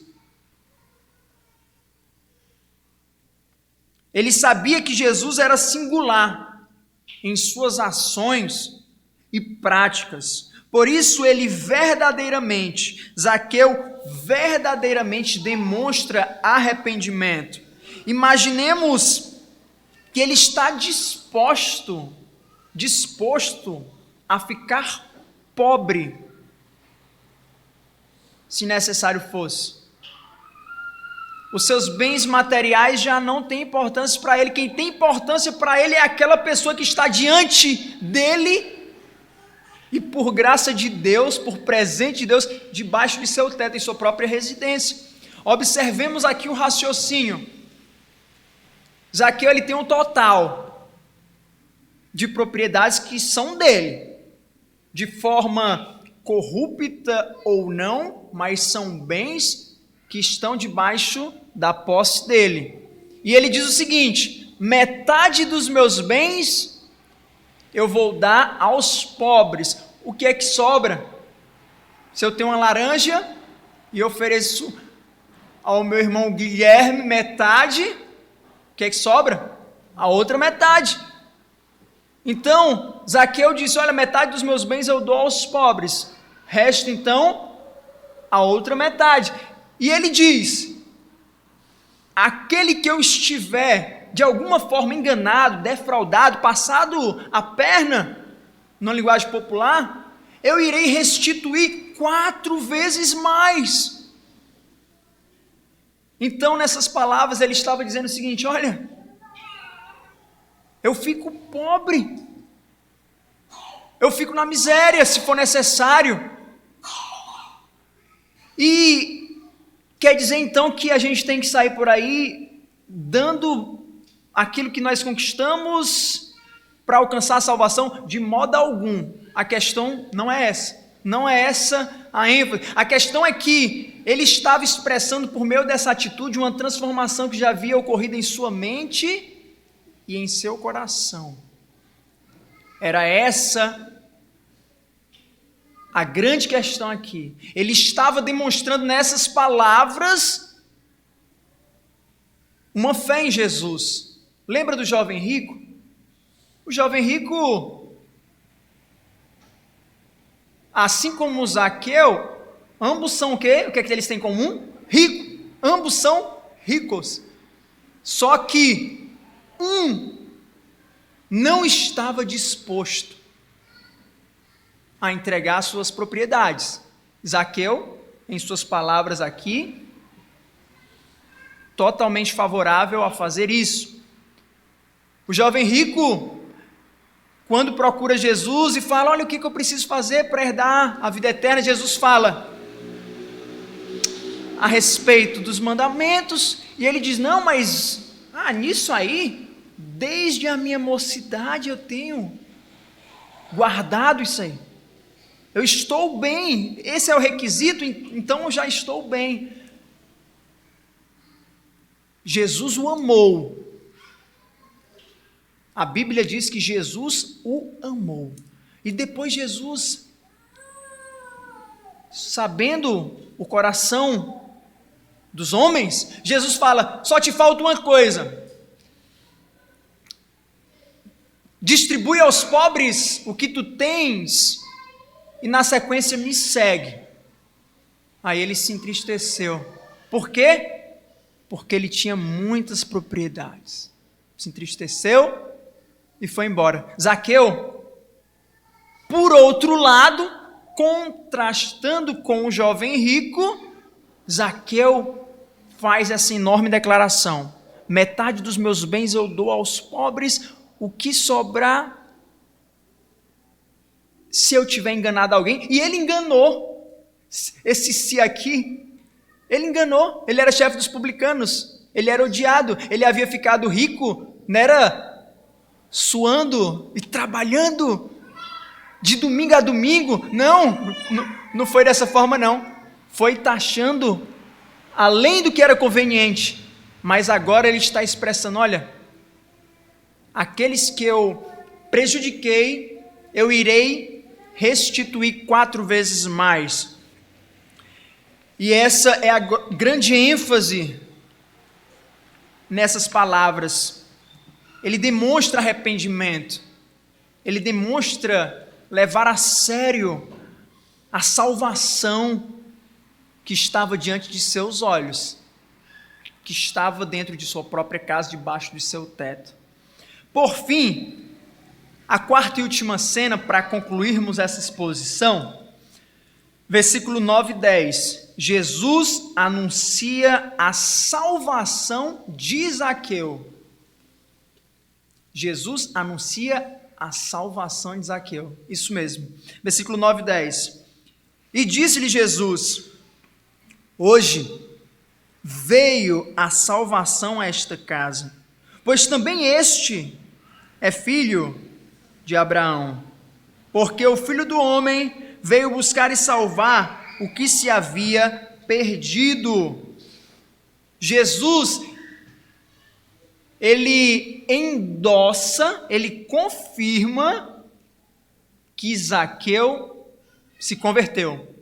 [SPEAKER 2] Ele sabia que Jesus era singular em suas ações e práticas. Por isso Zaqueu verdadeiramente demonstra arrependimento. Imaginemos que ele está disposto a ficar pobre, se necessário fosse. Os seus bens materiais já não têm importância para ele. Quem tem importância para ele é aquela pessoa que está diante dele e, por graça de Deus, por presente de Deus, debaixo de seu teto, em sua própria residência. Observemos aqui o raciocínio. Zaqueu, ele tem um total de propriedades que são dele. de forma corrupta ou não, mas são bens que estão debaixo da posse dele. E ele diz o seguinte: metade dos meus bens eu vou dar aos pobres. O que é que sobra? Se eu tenho uma laranja e ofereço ao meu irmão Guilherme metade, o que é que sobra? A outra metade. Então, Zaqueu disse: olha, metade dos meus bens eu dou aos pobres, resta então a outra metade. E ele diz: aquele que eu estiver de alguma forma enganado, defraudado, passado a perna, na linguagem popular, eu irei restituir 4 vezes mais. Então, nessas palavras, ele estava dizendo o seguinte: olha, eu fico pobre, eu fico na miséria, se for necessário. E quer dizer então que a gente tem que sair por aí dando aquilo que nós conquistamos para alcançar a salvação? De modo algum. A questão não é essa. Não é essa a ênfase. A questão é que ele estava expressando por meio dessa atitude uma transformação que já havia ocorrido em sua mente e em seu coração. Era essa a grande questão aqui. Ele estava demonstrando nessas palavras uma fé em Jesus. Lembra do jovem rico? O jovem rico, assim como o Zaqueu, ambos são o quê? O que é que eles têm em comum? Rico. Ambos são ricos. Só que um não estava disposto a entregar suas propriedades. Zaqueu, em suas palavras aqui, totalmente favorável a fazer isso. O jovem rico, quando procura Jesus e fala: olha, o que eu preciso fazer para herdar a vida eterna? Jesus fala a respeito dos mandamentos, e ele diz: não, mas nisso aí, desde a minha mocidade eu tenho guardado isso aí. Eu estou bem, esse é o requisito, então eu já estou bem. Jesus o amou. A Bíblia diz que Jesus o amou. E depois Jesus, sabendo o coração dos homens, Jesus fala: só te falta uma coisa. Distribui aos pobres o que tu tens e na sequência me segue. Aí ele se entristeceu. Por quê? Porque ele tinha muitas propriedades. Se entristeceu e foi embora. Zaqueu, por outro lado, contrastando com o jovem rico, Zaqueu faz essa enorme declaração: metade dos meus bens eu dou aos pobres, o que sobrar, se eu tiver enganado alguém. E ele enganou. Esse se aqui, ele enganou. Ele era chefe dos publicanos, ele era odiado, ele havia ficado rico, não era suando e trabalhando de domingo a domingo. Não foi dessa forma, não. Foi taxando além do que era conveniente. Mas agora ele está expressando: olha, aqueles que eu prejudiquei, eu irei restituir 4 vezes mais. E essa é a grande ênfase nessas palavras. Ele demonstra arrependimento, ele demonstra levar a sério a salvação que estava diante de seus olhos, que estava dentro de sua própria casa, debaixo do seu teto. Por fim, a quarta e última cena, para concluirmos essa exposição, versículo 9 e 10. Jesus anuncia a salvação de Zaqueu. Jesus anuncia a salvação de Zaqueu. Isso mesmo. Versículo 9 e 10. E disse-lhe Jesus: hoje veio a salvação a esta casa, pois também este é filho de Abraão. porque o Filho do Homem veio buscar e salvar o que se havia perdido. Jesus, ele endossa, ele confirma que Zaqueu se converteu.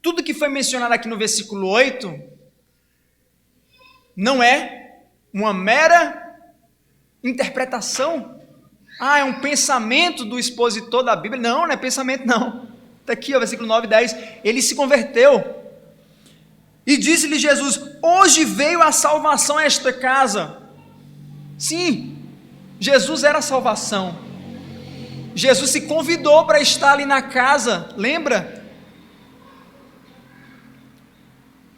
[SPEAKER 2] Tudo que foi mencionado aqui no versículo 8 não é uma mera interpretação. É um pensamento do expositor da Bíblia. Não é pensamento não. Está aqui, versículo 9 e 10. Ele se converteu. E disse-lhe Jesus: hoje veio a salvação a esta casa. Sim, Jesus era a salvação. Jesus se convidou para estar ali na casa, lembra?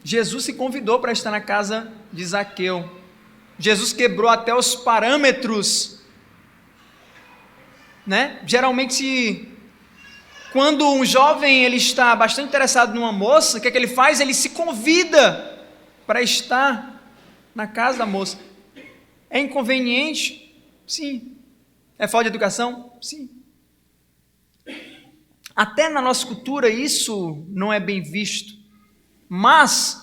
[SPEAKER 2] Jesus se convidou para estar na casa de Zaqueu. Jesus quebrou até os parâmetros, né? Geralmente, quando um jovem ele está bastante interessado numa moça, o que é que ele faz? Ele se convida para estar na casa da moça. É inconveniente? Sim. É falta de educação? Sim. Até na nossa cultura isso não é bem visto. Mas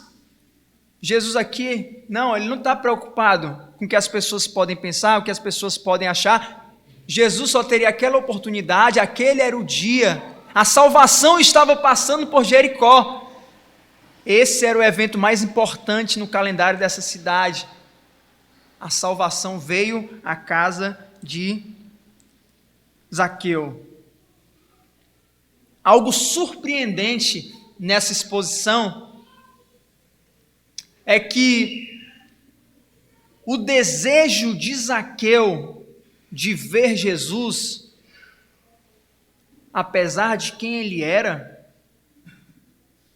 [SPEAKER 2] Jesus aqui, não, ele não está preocupado com o que as pessoas podem pensar, o que as pessoas podem achar. Jesus só teria aquela oportunidade, aquele era o dia. A salvação estava passando por Jericó. Esse era o evento mais importante no calendário dessa cidade. A salvação veio à casa de Zaqueu. Algo surpreendente nessa exposição é que o desejo de Zaqueu de ver Jesus, apesar de quem ele era,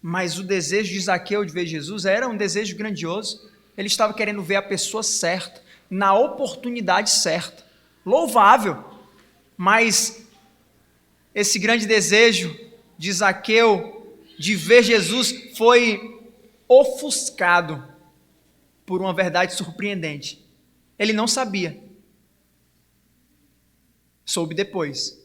[SPEAKER 2] mas o desejo de Zaqueu de ver Jesus era um desejo grandioso. Ele estava querendo ver a pessoa certa, na oportunidade certa. Louvável, mas esse grande desejo de Zaqueu de ver Jesus foi ofuscado por uma verdade surpreendente. Ele não sabia. Soube depois.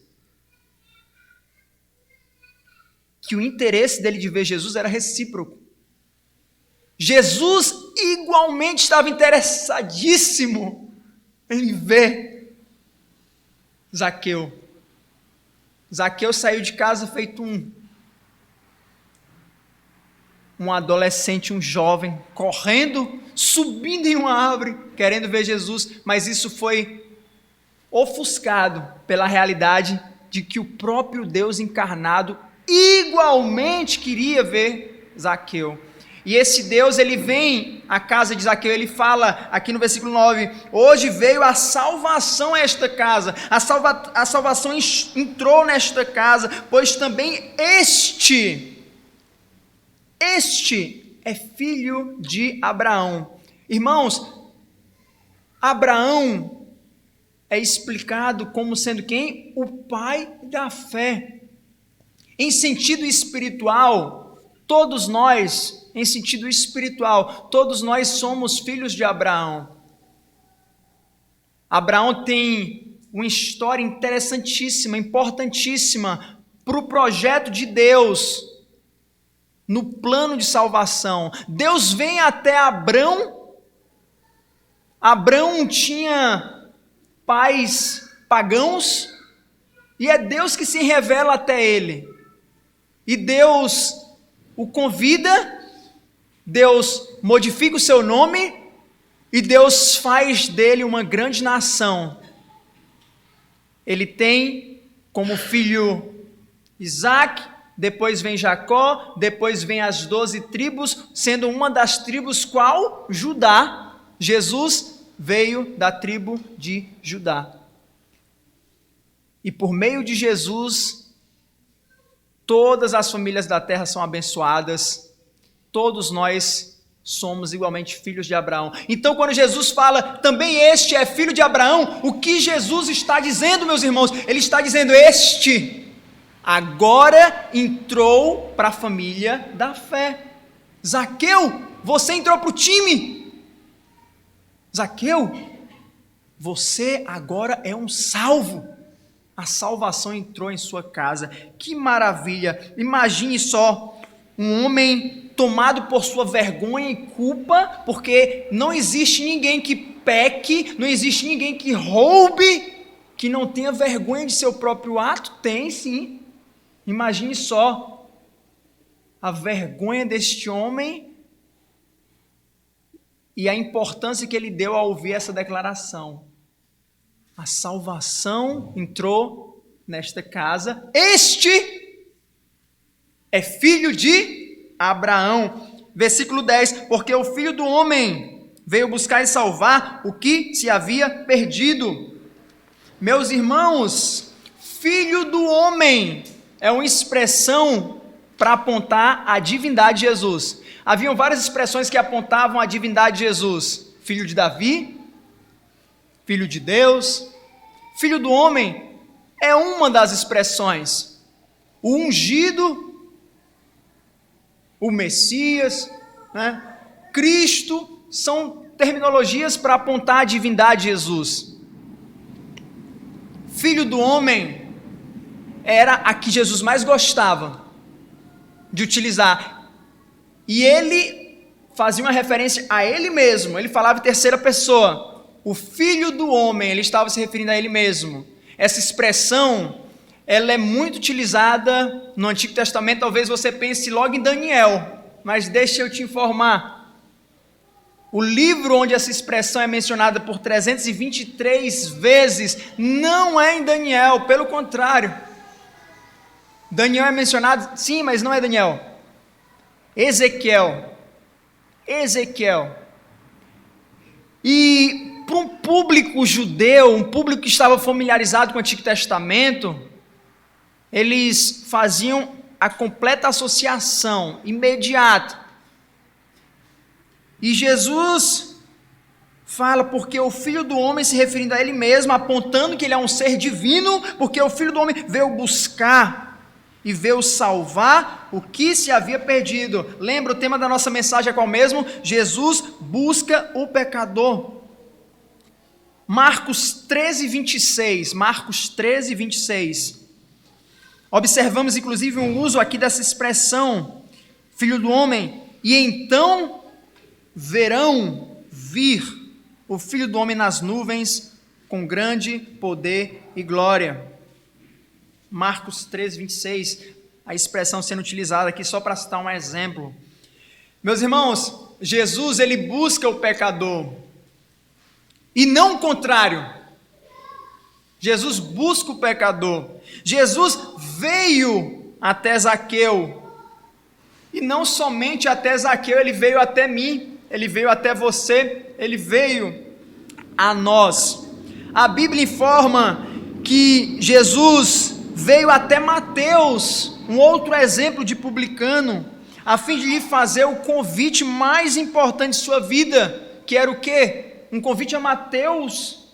[SPEAKER 2] Que o interesse dele de ver Jesus era recíproco. Jesus igualmente estava interessadíssimo em ver Zaqueu. Zaqueu saiu de casa feito um adolescente, um jovem, correndo, subindo em uma árvore, querendo ver Jesus, mas isso foi ofuscado pela realidade de que o próprio Deus encarnado igualmente queria ver Zaqueu. E esse Deus, ele vem à casa de Zaqueu, ele fala aqui no versículo 9, hoje veio a salvação a esta casa, a salvação entrou nesta casa, pois também este é filho de Abraão. Irmãos, Abraão é explicado como sendo quem? O pai da fé. Em sentido espiritual, todos nós somos filhos de Abraão. Abraão tem uma história interessantíssima, importantíssima para o projeto de Deus no plano de salvação. Deus vem até Abrão. Abrão tinha pais pagãos e é Deus que se revela até ele. E Deus o convida, Deus modifica o seu nome e Deus faz dele uma grande nação. Ele tem como filho Isaac, depois vem Jacó, depois vem as 12 tribos, sendo uma das tribos qual? Judá. Jesus veio da tribo de Judá. E por meio de Jesus, todas as famílias da terra são abençoadas, todos nós somos igualmente filhos de Abraão. Então, quando Jesus fala, também este é filho de Abraão, o que Jesus está dizendo, meus irmãos? Ele está dizendo, este agora entrou para a família da fé. Zaqueu, você entrou para o time. Zaqueu, você agora é um salvo. A salvação entrou em sua casa. Que maravilha! Imagine só um homem tomado por sua vergonha e culpa, porque não existe ninguém que peque, não existe ninguém que roube, que não tenha vergonha de seu próprio ato. Tem sim. Imagine só a vergonha deste homem e a importância que ele deu ao ouvir essa declaração. A salvação entrou nesta casa. Este é filho de Abraão. Versículo 10. Porque o Filho do Homem veio buscar e salvar o que se havia perdido. Meus irmãos, Filho do Homem é uma expressão para apontar a divindade de Jesus. Haviam várias expressões que apontavam a divindade de Jesus. Filho de Davi, Filho de Deus, Filho do Homem é uma das expressões. O ungido, o Messias, né? Cristo, são terminologias para apontar a divindade de Jesus. Filho do Homem era a que Jesus mais gostava de utilizar. E ele fazia uma referência a ele mesmo, ele falava em terceira pessoa. O Filho do Homem, ele estava se referindo a ele mesmo. Essa expressão, ela é muito utilizada no Antigo Testamento. Talvez você pense logo em Daniel, mas deixa eu te informar. O livro onde essa expressão é mencionada por 323 vezes não é em Daniel, pelo contrário. Daniel é mencionado, sim, mas não é Daniel. Ezequiel. E para um público judeu, um público que estava familiarizado com o Antigo Testamento, eles faziam a completa associação imediata. E Jesus fala, porque o Filho do Homem, se referindo a ele mesmo, apontando que ele é um ser divino, porque o Filho do Homem veio buscar e veio salvar o que se havia perdido. Lembra o tema da nossa mensagem é qual mesmo? Jesus busca o pecador. Marcos 13, 26. Marcos 13, 26. Observamos inclusive um uso aqui dessa expressão, Filho do Homem. E então verão vir o Filho do Homem nas nuvens com grande poder e glória. Marcos 13, 26, a expressão sendo utilizada aqui só para citar um exemplo. Meus irmãos, Jesus, ele busca o pecador, e não o contrário. Jesus busca o pecador. Jesus veio até Zaqueu, e não somente até Zaqueu, ele veio até mim, ele veio até você, ele veio a nós. A Bíblia informa que Jesus veio até Mateus, um outro exemplo de publicano, a fim de lhe fazer o convite mais importante de sua vida, que era o quê? Um convite a Mateus,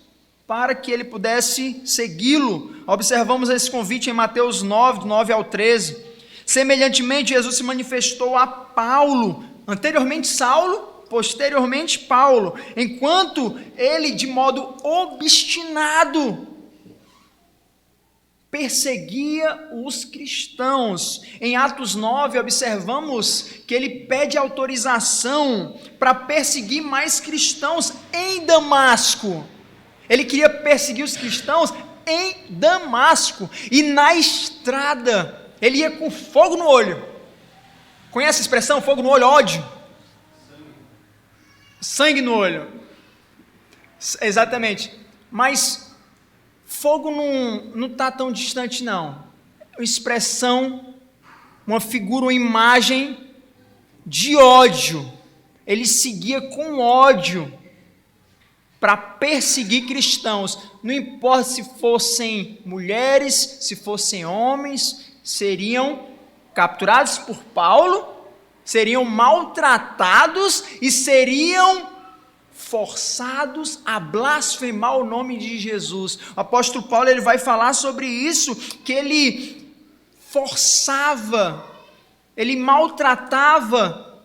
[SPEAKER 2] para que ele pudesse segui-lo. Observamos esse convite em Mateus 9, do 9 ao 13. Semelhantemente, Jesus se manifestou a Paulo, anteriormente Saulo, posteriormente Paulo, enquanto ele, de modo obstinado, perseguia os cristãos. Em Atos 9, observamos que ele pede autorização para perseguir mais cristãos em Damasco. Ele queria perseguir os cristãos em Damasco, e na estrada, ele ia com fogo no olho. Conhece a expressão fogo no olho? Ódio. Sangue no olho. Exatamente. Mas fogo não está tão distante, não. Uma expressão, uma figura, uma imagem de ódio. Ele seguia com ódio para perseguir cristãos. Não importa se fossem mulheres, se fossem homens, seriam capturados por Paulo, seriam maltratados e seriam forçados a blasfemar o nome de Jesus. O apóstolo Paulo, ele vai falar sobre isso, que ele forçava, ele maltratava,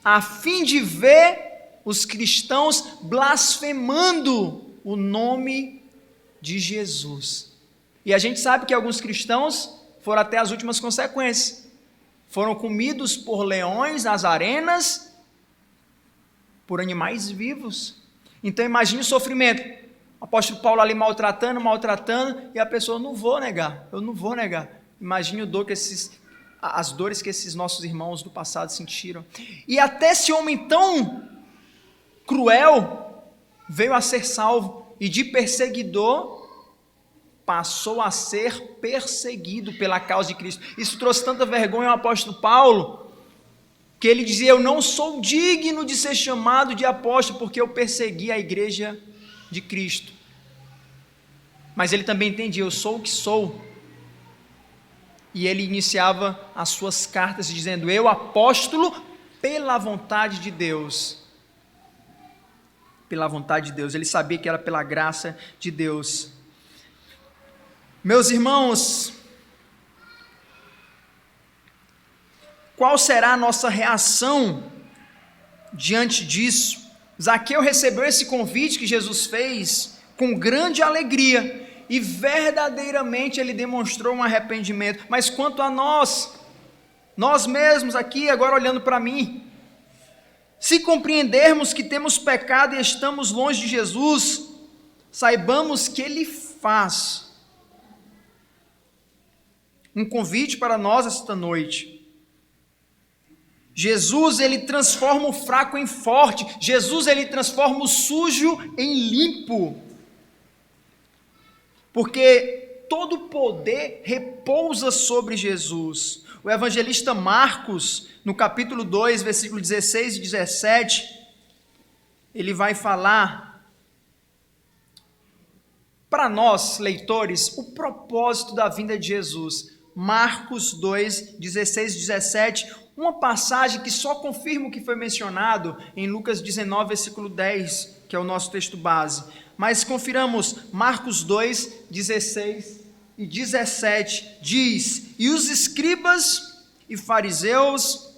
[SPEAKER 2] a fim de ver os cristãos blasfemando o nome de Jesus. E a gente sabe que alguns cristãos foram até as últimas consequências. Foram comidos por leões nas arenas, por animais vivos. Então imagine o sofrimento. O apóstolo Paulo ali maltratando, e a pessoa, eu não vou negar. Imagine as dores que esses nossos irmãos do passado sentiram. E até esse homem tão cruel veio a ser salvo, e de perseguidor passou a ser perseguido pela causa de Cristo. Isso trouxe tanta vergonha ao apóstolo Paulo, que ele dizia, eu não sou digno de ser chamado de apóstolo, porque eu persegui a igreja de Cristo. Mas ele também entendia, eu sou o que sou. E ele iniciava as suas cartas dizendo, eu apóstolo pela vontade de Deus. Pela vontade de Deus, ele sabia que era pela graça de Deus. Meus irmãos, qual será a nossa reação diante disso? Zaqueu recebeu esse convite que Jesus fez com grande alegria e verdadeiramente ele demonstrou um arrependimento. Mas quanto a nós mesmos aqui, agora olhando para mim, se compreendermos que temos pecado e estamos longe de Jesus, saibamos que Ele faz um convite para nós esta noite. Jesus, Ele transforma o fraco em forte. Jesus, Ele transforma o sujo em limpo. Porque todo o poder repousa sobre Jesus. O evangelista Marcos, no capítulo 2, versículo 16 e 17, ele vai falar para nós, leitores, o propósito da vinda de Jesus. Marcos 2, 16 e 17, uma passagem que só confirma o que foi mencionado em Lucas 19, versículo 10, que é o nosso texto base. Mas confiramos, Marcos 2, 16 e 17, diz, e os escribas e fariseus,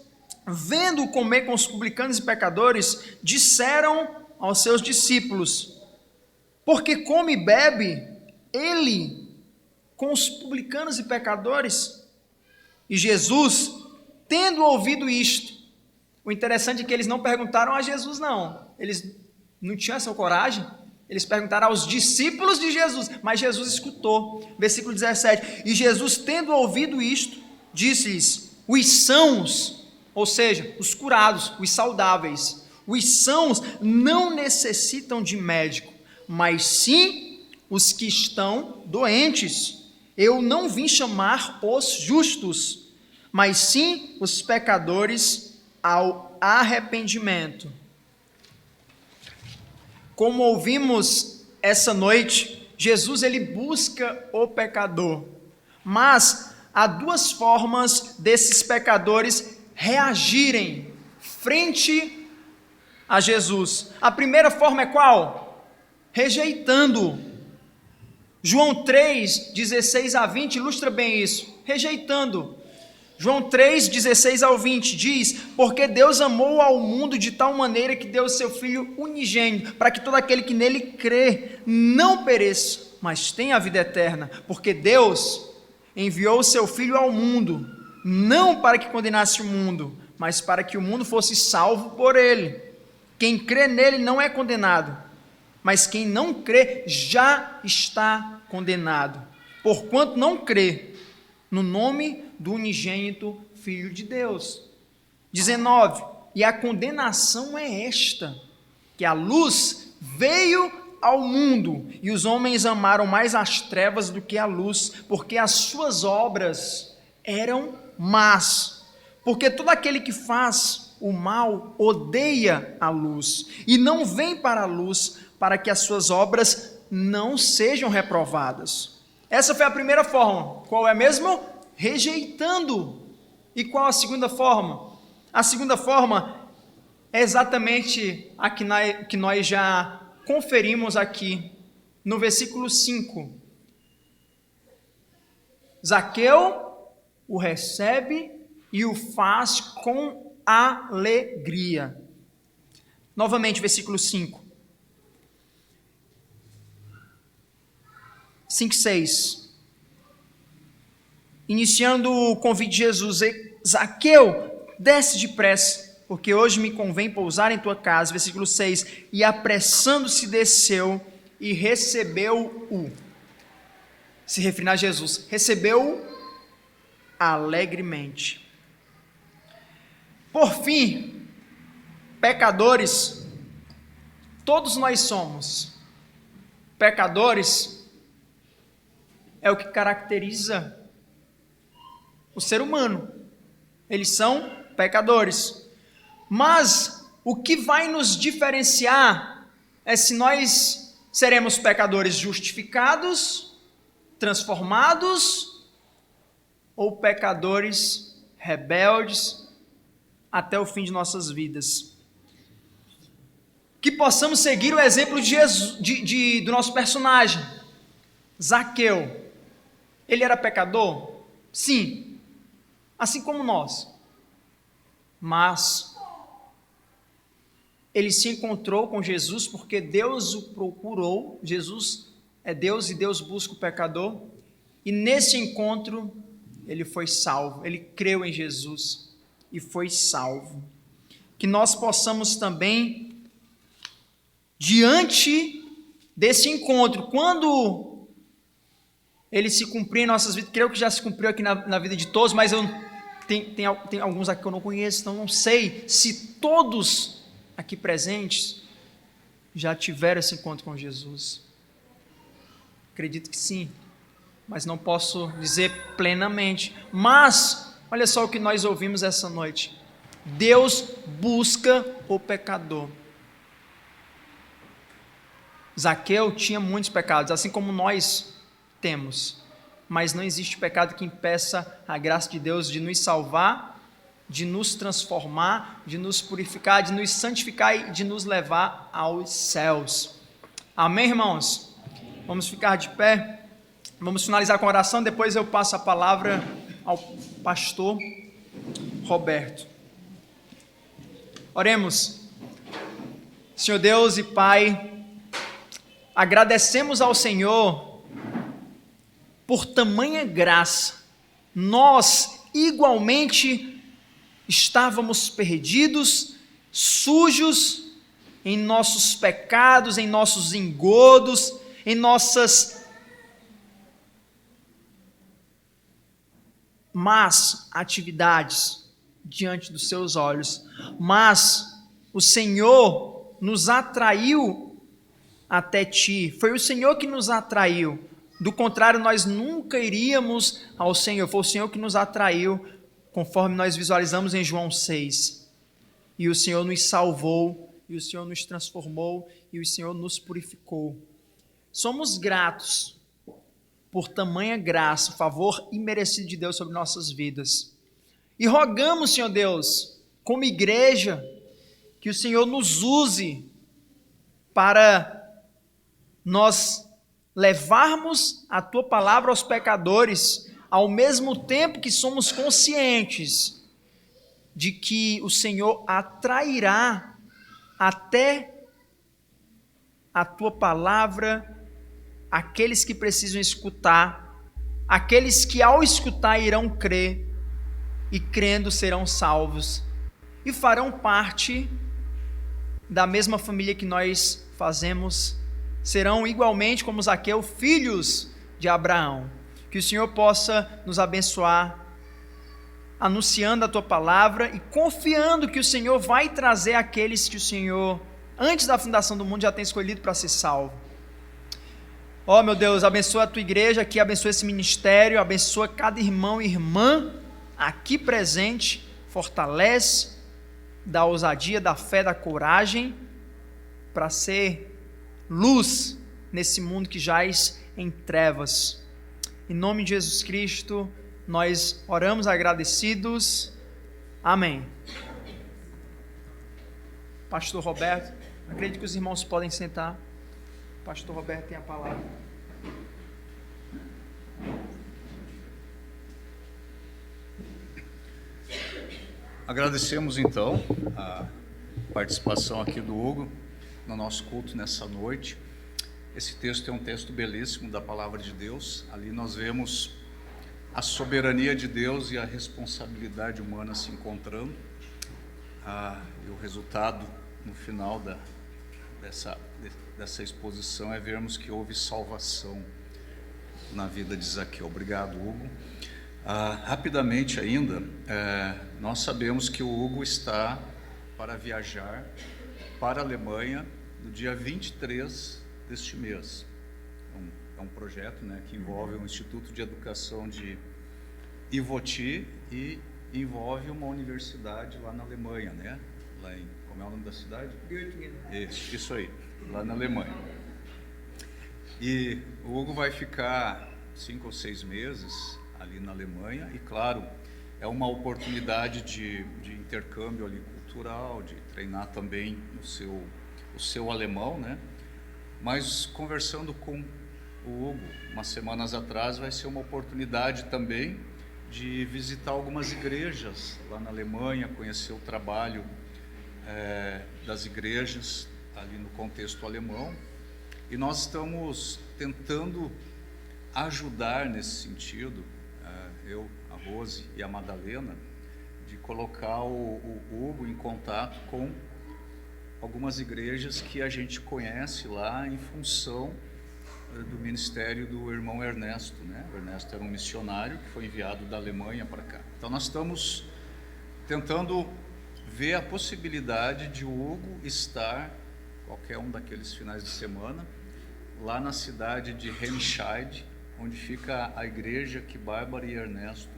[SPEAKER 2] vendo-o comer com os publicanos e pecadores, disseram aos seus discípulos, porque come e bebe ele com os publicanos e pecadores? E Jesus, tendo ouvido isto, o interessante é que eles não perguntaram a Jesus não, eles não tinham essa coragem, eles perguntaram aos discípulos de Jesus, mas Jesus escutou. Versículo 17, e Jesus, tendo ouvido isto, disse-lhes, os sãos, ou seja, os curados, os saudáveis, os sãos não necessitam de médico, mas sim os que estão doentes. Eu não vim chamar os justos, mas sim os pecadores ao arrependimento. Como ouvimos essa noite, Jesus ele busca o pecador, mas há duas formas desses pecadores reagirem frente a Jesus. A primeira forma é qual? Rejeitando. João 3, 16 a 20 ilustra bem isso, rejeitando. João 3, 16 ao 20 diz, porque Deus amou ao mundo de tal maneira que deu o seu Filho unigênito, para que todo aquele que nele crê não pereça, mas tenha a vida eterna, porque Deus enviou o seu Filho ao mundo, não para que condenasse o mundo, mas para que o mundo fosse salvo por ele. Quem crê nele não é condenado, mas quem não crê já está condenado, porquanto não crê no nome do unigênito Filho de Deus. 19, e a condenação é esta, que a luz veio ao mundo, e os homens amaram mais as trevas do que a luz, porque as suas obras eram más. Porque todo aquele que faz o mal odeia a luz, e não vem para a luz, para que as suas obras não sejam reprovadas. Essa foi a primeira forma. Qual é mesmo? Rejeitando. E qual a segunda forma? A segunda forma é exatamente a que nós já conferimos aqui no versículo 5. Zaqueu o recebe e o faz com alegria. Novamente, versículo 5, 6. iniciando o convite de Jesus: Zaqueu, desce depressa, porque hoje me convém pousar em tua casa. Versículo 6, e apressando-se desceu e recebeu-o. Se referindo a Jesus, recebeu-o alegremente. Por fim, pecadores, todos nós somos pecadores, é o que caracteriza o ser humano. Eles são pecadores. Mas o que vai nos diferenciar é se nós seremos pecadores justificados, transformados, ou pecadores rebeldes até o fim de nossas vidas. Que possamos seguir o exemplo de Jesus, do nosso personagem, Zaqueu. Ele era pecador? Sim, assim como nós. Mas ele se encontrou com Jesus porque Deus o procurou. Jesus é Deus e Deus busca o pecador. E nesse encontro ele foi salvo. Ele creu em Jesus e foi salvo. Que nós possamos também, diante desse encontro, quando ele se cumprir em nossas vidas, creio que já se cumpriu aqui na vida de todos, mas tem alguns aqui que eu não conheço, então não sei se todos aqui presentes já tiveram esse encontro com Jesus. Acredito que sim, mas não posso dizer plenamente. Mas, olha só o que nós ouvimos essa noite: Deus busca o pecador. Zaqueu tinha muitos pecados, assim como nós temos, mas não existe pecado que impeça a graça de Deus de nos salvar, de nos transformar, de nos purificar, de nos santificar e de nos levar aos céus. Amém, irmãos? Vamos ficar de pé, vamos finalizar com a oração, depois eu passo a palavra ao pastor Roberto. Oremos. Senhor Deus e Pai, agradecemos ao Senhor por tamanha graça. Nós igualmente estávamos perdidos, sujos em nossos pecados, em nossos engodos, em nossas más atividades diante dos seus olhos. Mas o Senhor nos atraiu até Ti. Foi o Senhor que nos atraiu. Do contrário, nós nunca iríamos ao Senhor. Foi o Senhor que nos atraiu, conforme nós visualizamos em João 6. E o Senhor nos salvou, e o Senhor nos transformou, e o Senhor nos purificou. Somos gratos por tamanha graça, favor imerecido de Deus sobre nossas vidas. E rogamos, Senhor Deus, como igreja, que o Senhor nos use para nós levarmos a Tua palavra aos pecadores, ao mesmo tempo que somos conscientes de que o Senhor atrairá até a Tua palavra aqueles que precisam escutar, aqueles que ao escutar irão crer, e crendo serão salvos, e farão parte da mesma família que nós fazemos, serão igualmente como Zaqueu, filhos de Abraão. Que o Senhor possa nos abençoar, anunciando a Tua palavra e confiando que o Senhor vai trazer aqueles que o Senhor, antes da fundação do mundo, já tem escolhido para ser salvo. Ó, meu Deus, abençoa a Tua igreja aqui, abençoa esse ministério, abençoa cada irmão e irmã aqui presente, fortalece, dá ousadia, da fé, da coragem, para ser luz nesse mundo que jaz em trevas. Em nome de Jesus Cristo, nós oramos agradecidos. Amém. Pastor Roberto, acredito que os irmãos podem sentar. Pastor Roberto tem a palavra.
[SPEAKER 1] Agradecemos então a participação aqui do Hugo no nosso culto nessa noite. Esse texto é um texto belíssimo da palavra de Deus. Ali nós vemos a soberania de Deus e a responsabilidade humana se encontrando, e o resultado no final dessa exposição é vermos que houve salvação na vida de Zaqueu. Obrigado, Hugo. Rapidamente ainda, nós sabemos que o Hugo está para viajar para a Alemanha no dia 23 deste mês. É um projeto, né, que envolve um Instituto de Educação de Ivoti e envolve uma universidade lá na Alemanha, né? Lá em, como é o nome da cidade? Isso aí, lá na Alemanha. E o Hugo vai ficar 5 ou 6 meses ali na Alemanha e, claro, é uma oportunidade de intercâmbio ali cultural, de treinar também o seu alemão, né? Mas conversando com o Hugo umas semanas atrás, vai ser uma oportunidade também de visitar algumas igrejas lá na Alemanha, conhecer o trabalho das igrejas ali no contexto alemão, e nós estamos tentando ajudar nesse sentido, eu, a Rose e a Madalena, de colocar o Hugo em contato com algumas igrejas que a gente conhece lá em função do ministério do irmão Ernesto, né? O Ernesto era um missionário que foi enviado da Alemanha para cá. Então nós estamos tentando ver a possibilidade de o Hugo estar, qualquer um daqueles finais de semana, lá na cidade de Remscheid, onde fica a igreja que Bárbara e Ernesto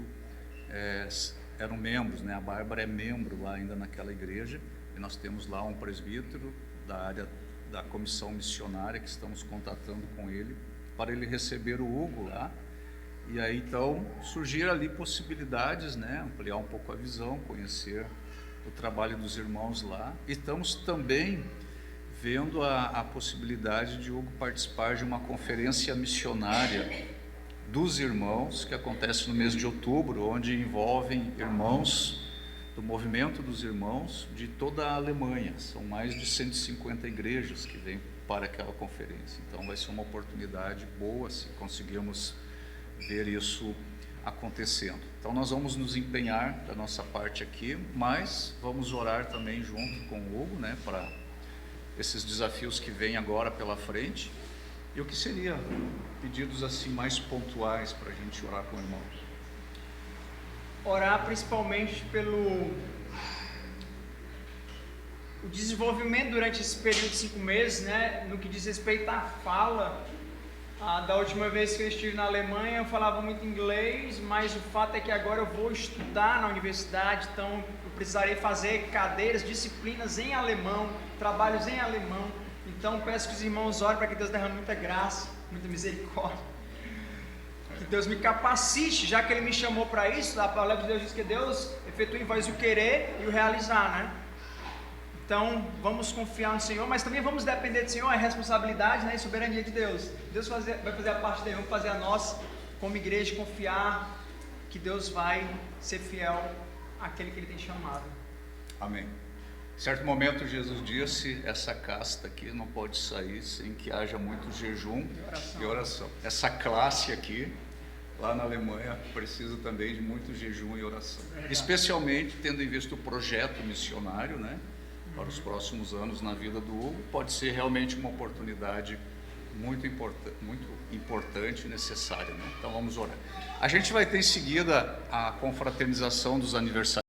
[SPEAKER 1] eram membros, né? A Bárbara é membro lá ainda naquela igreja, e nós temos lá um presbítero da área da comissão missionária que estamos contatando com ele para ele receber o Hugo lá, e aí então surgir ali possibilidades, né, ampliar um pouco a visão, conhecer o trabalho dos irmãos lá, e estamos também vendo a possibilidade de Hugo participar de uma conferência missionária dos irmãos que acontece no mês de outubro, onde envolvem irmãos do movimento dos irmãos de toda a Alemanha. São mais de 150 igrejas que vêm para aquela conferência. Então vai ser uma oportunidade boa se conseguirmos ver isso acontecendo. Então nós vamos nos empenhar da nossa parte aqui, mas vamos orar também junto com o Hugo, né, para esses desafios que vêm agora pela frente. E o que seria pedidos assim mais pontuais para a gente orar com o irmão?
[SPEAKER 2] Orar principalmente pelo o desenvolvimento durante esse período de 5 meses, né, no que diz respeito à fala. Da última vez que eu estive na Alemanha eu falava muito inglês, mas o fato é que agora eu vou estudar na universidade, então eu precisarei fazer cadeiras, disciplinas em alemão, trabalhos em alemão. Então peço que os irmãos orem para que Deus derrame muita graça, muita misericórdia, que Deus me capacite, já que Ele me chamou para isso. A palavra de Deus diz que Deus efetua em vós o querer e o realizar, né? Então vamos confiar no Senhor, mas também vamos depender do Senhor, é responsabilidade, né, e soberania de Deus. Deus vai fazer a parte dele, vamos fazer a nossa como igreja, confiar que Deus vai ser fiel àquele que Ele tem chamado.
[SPEAKER 1] Amém. Em certo momento Jesus disse: essa casta aqui não pode sair sem que haja muito jejum e oração. Essa classe aqui, lá na Alemanha, precisa também de muito jejum e oração. Especialmente tendo em vista o projeto missionário, né, para os próximos anos na vida do Hugo, pode ser realmente uma oportunidade muito importante e necessária, né? Então vamos orar. A gente vai ter em seguida a confraternização dos aniversários.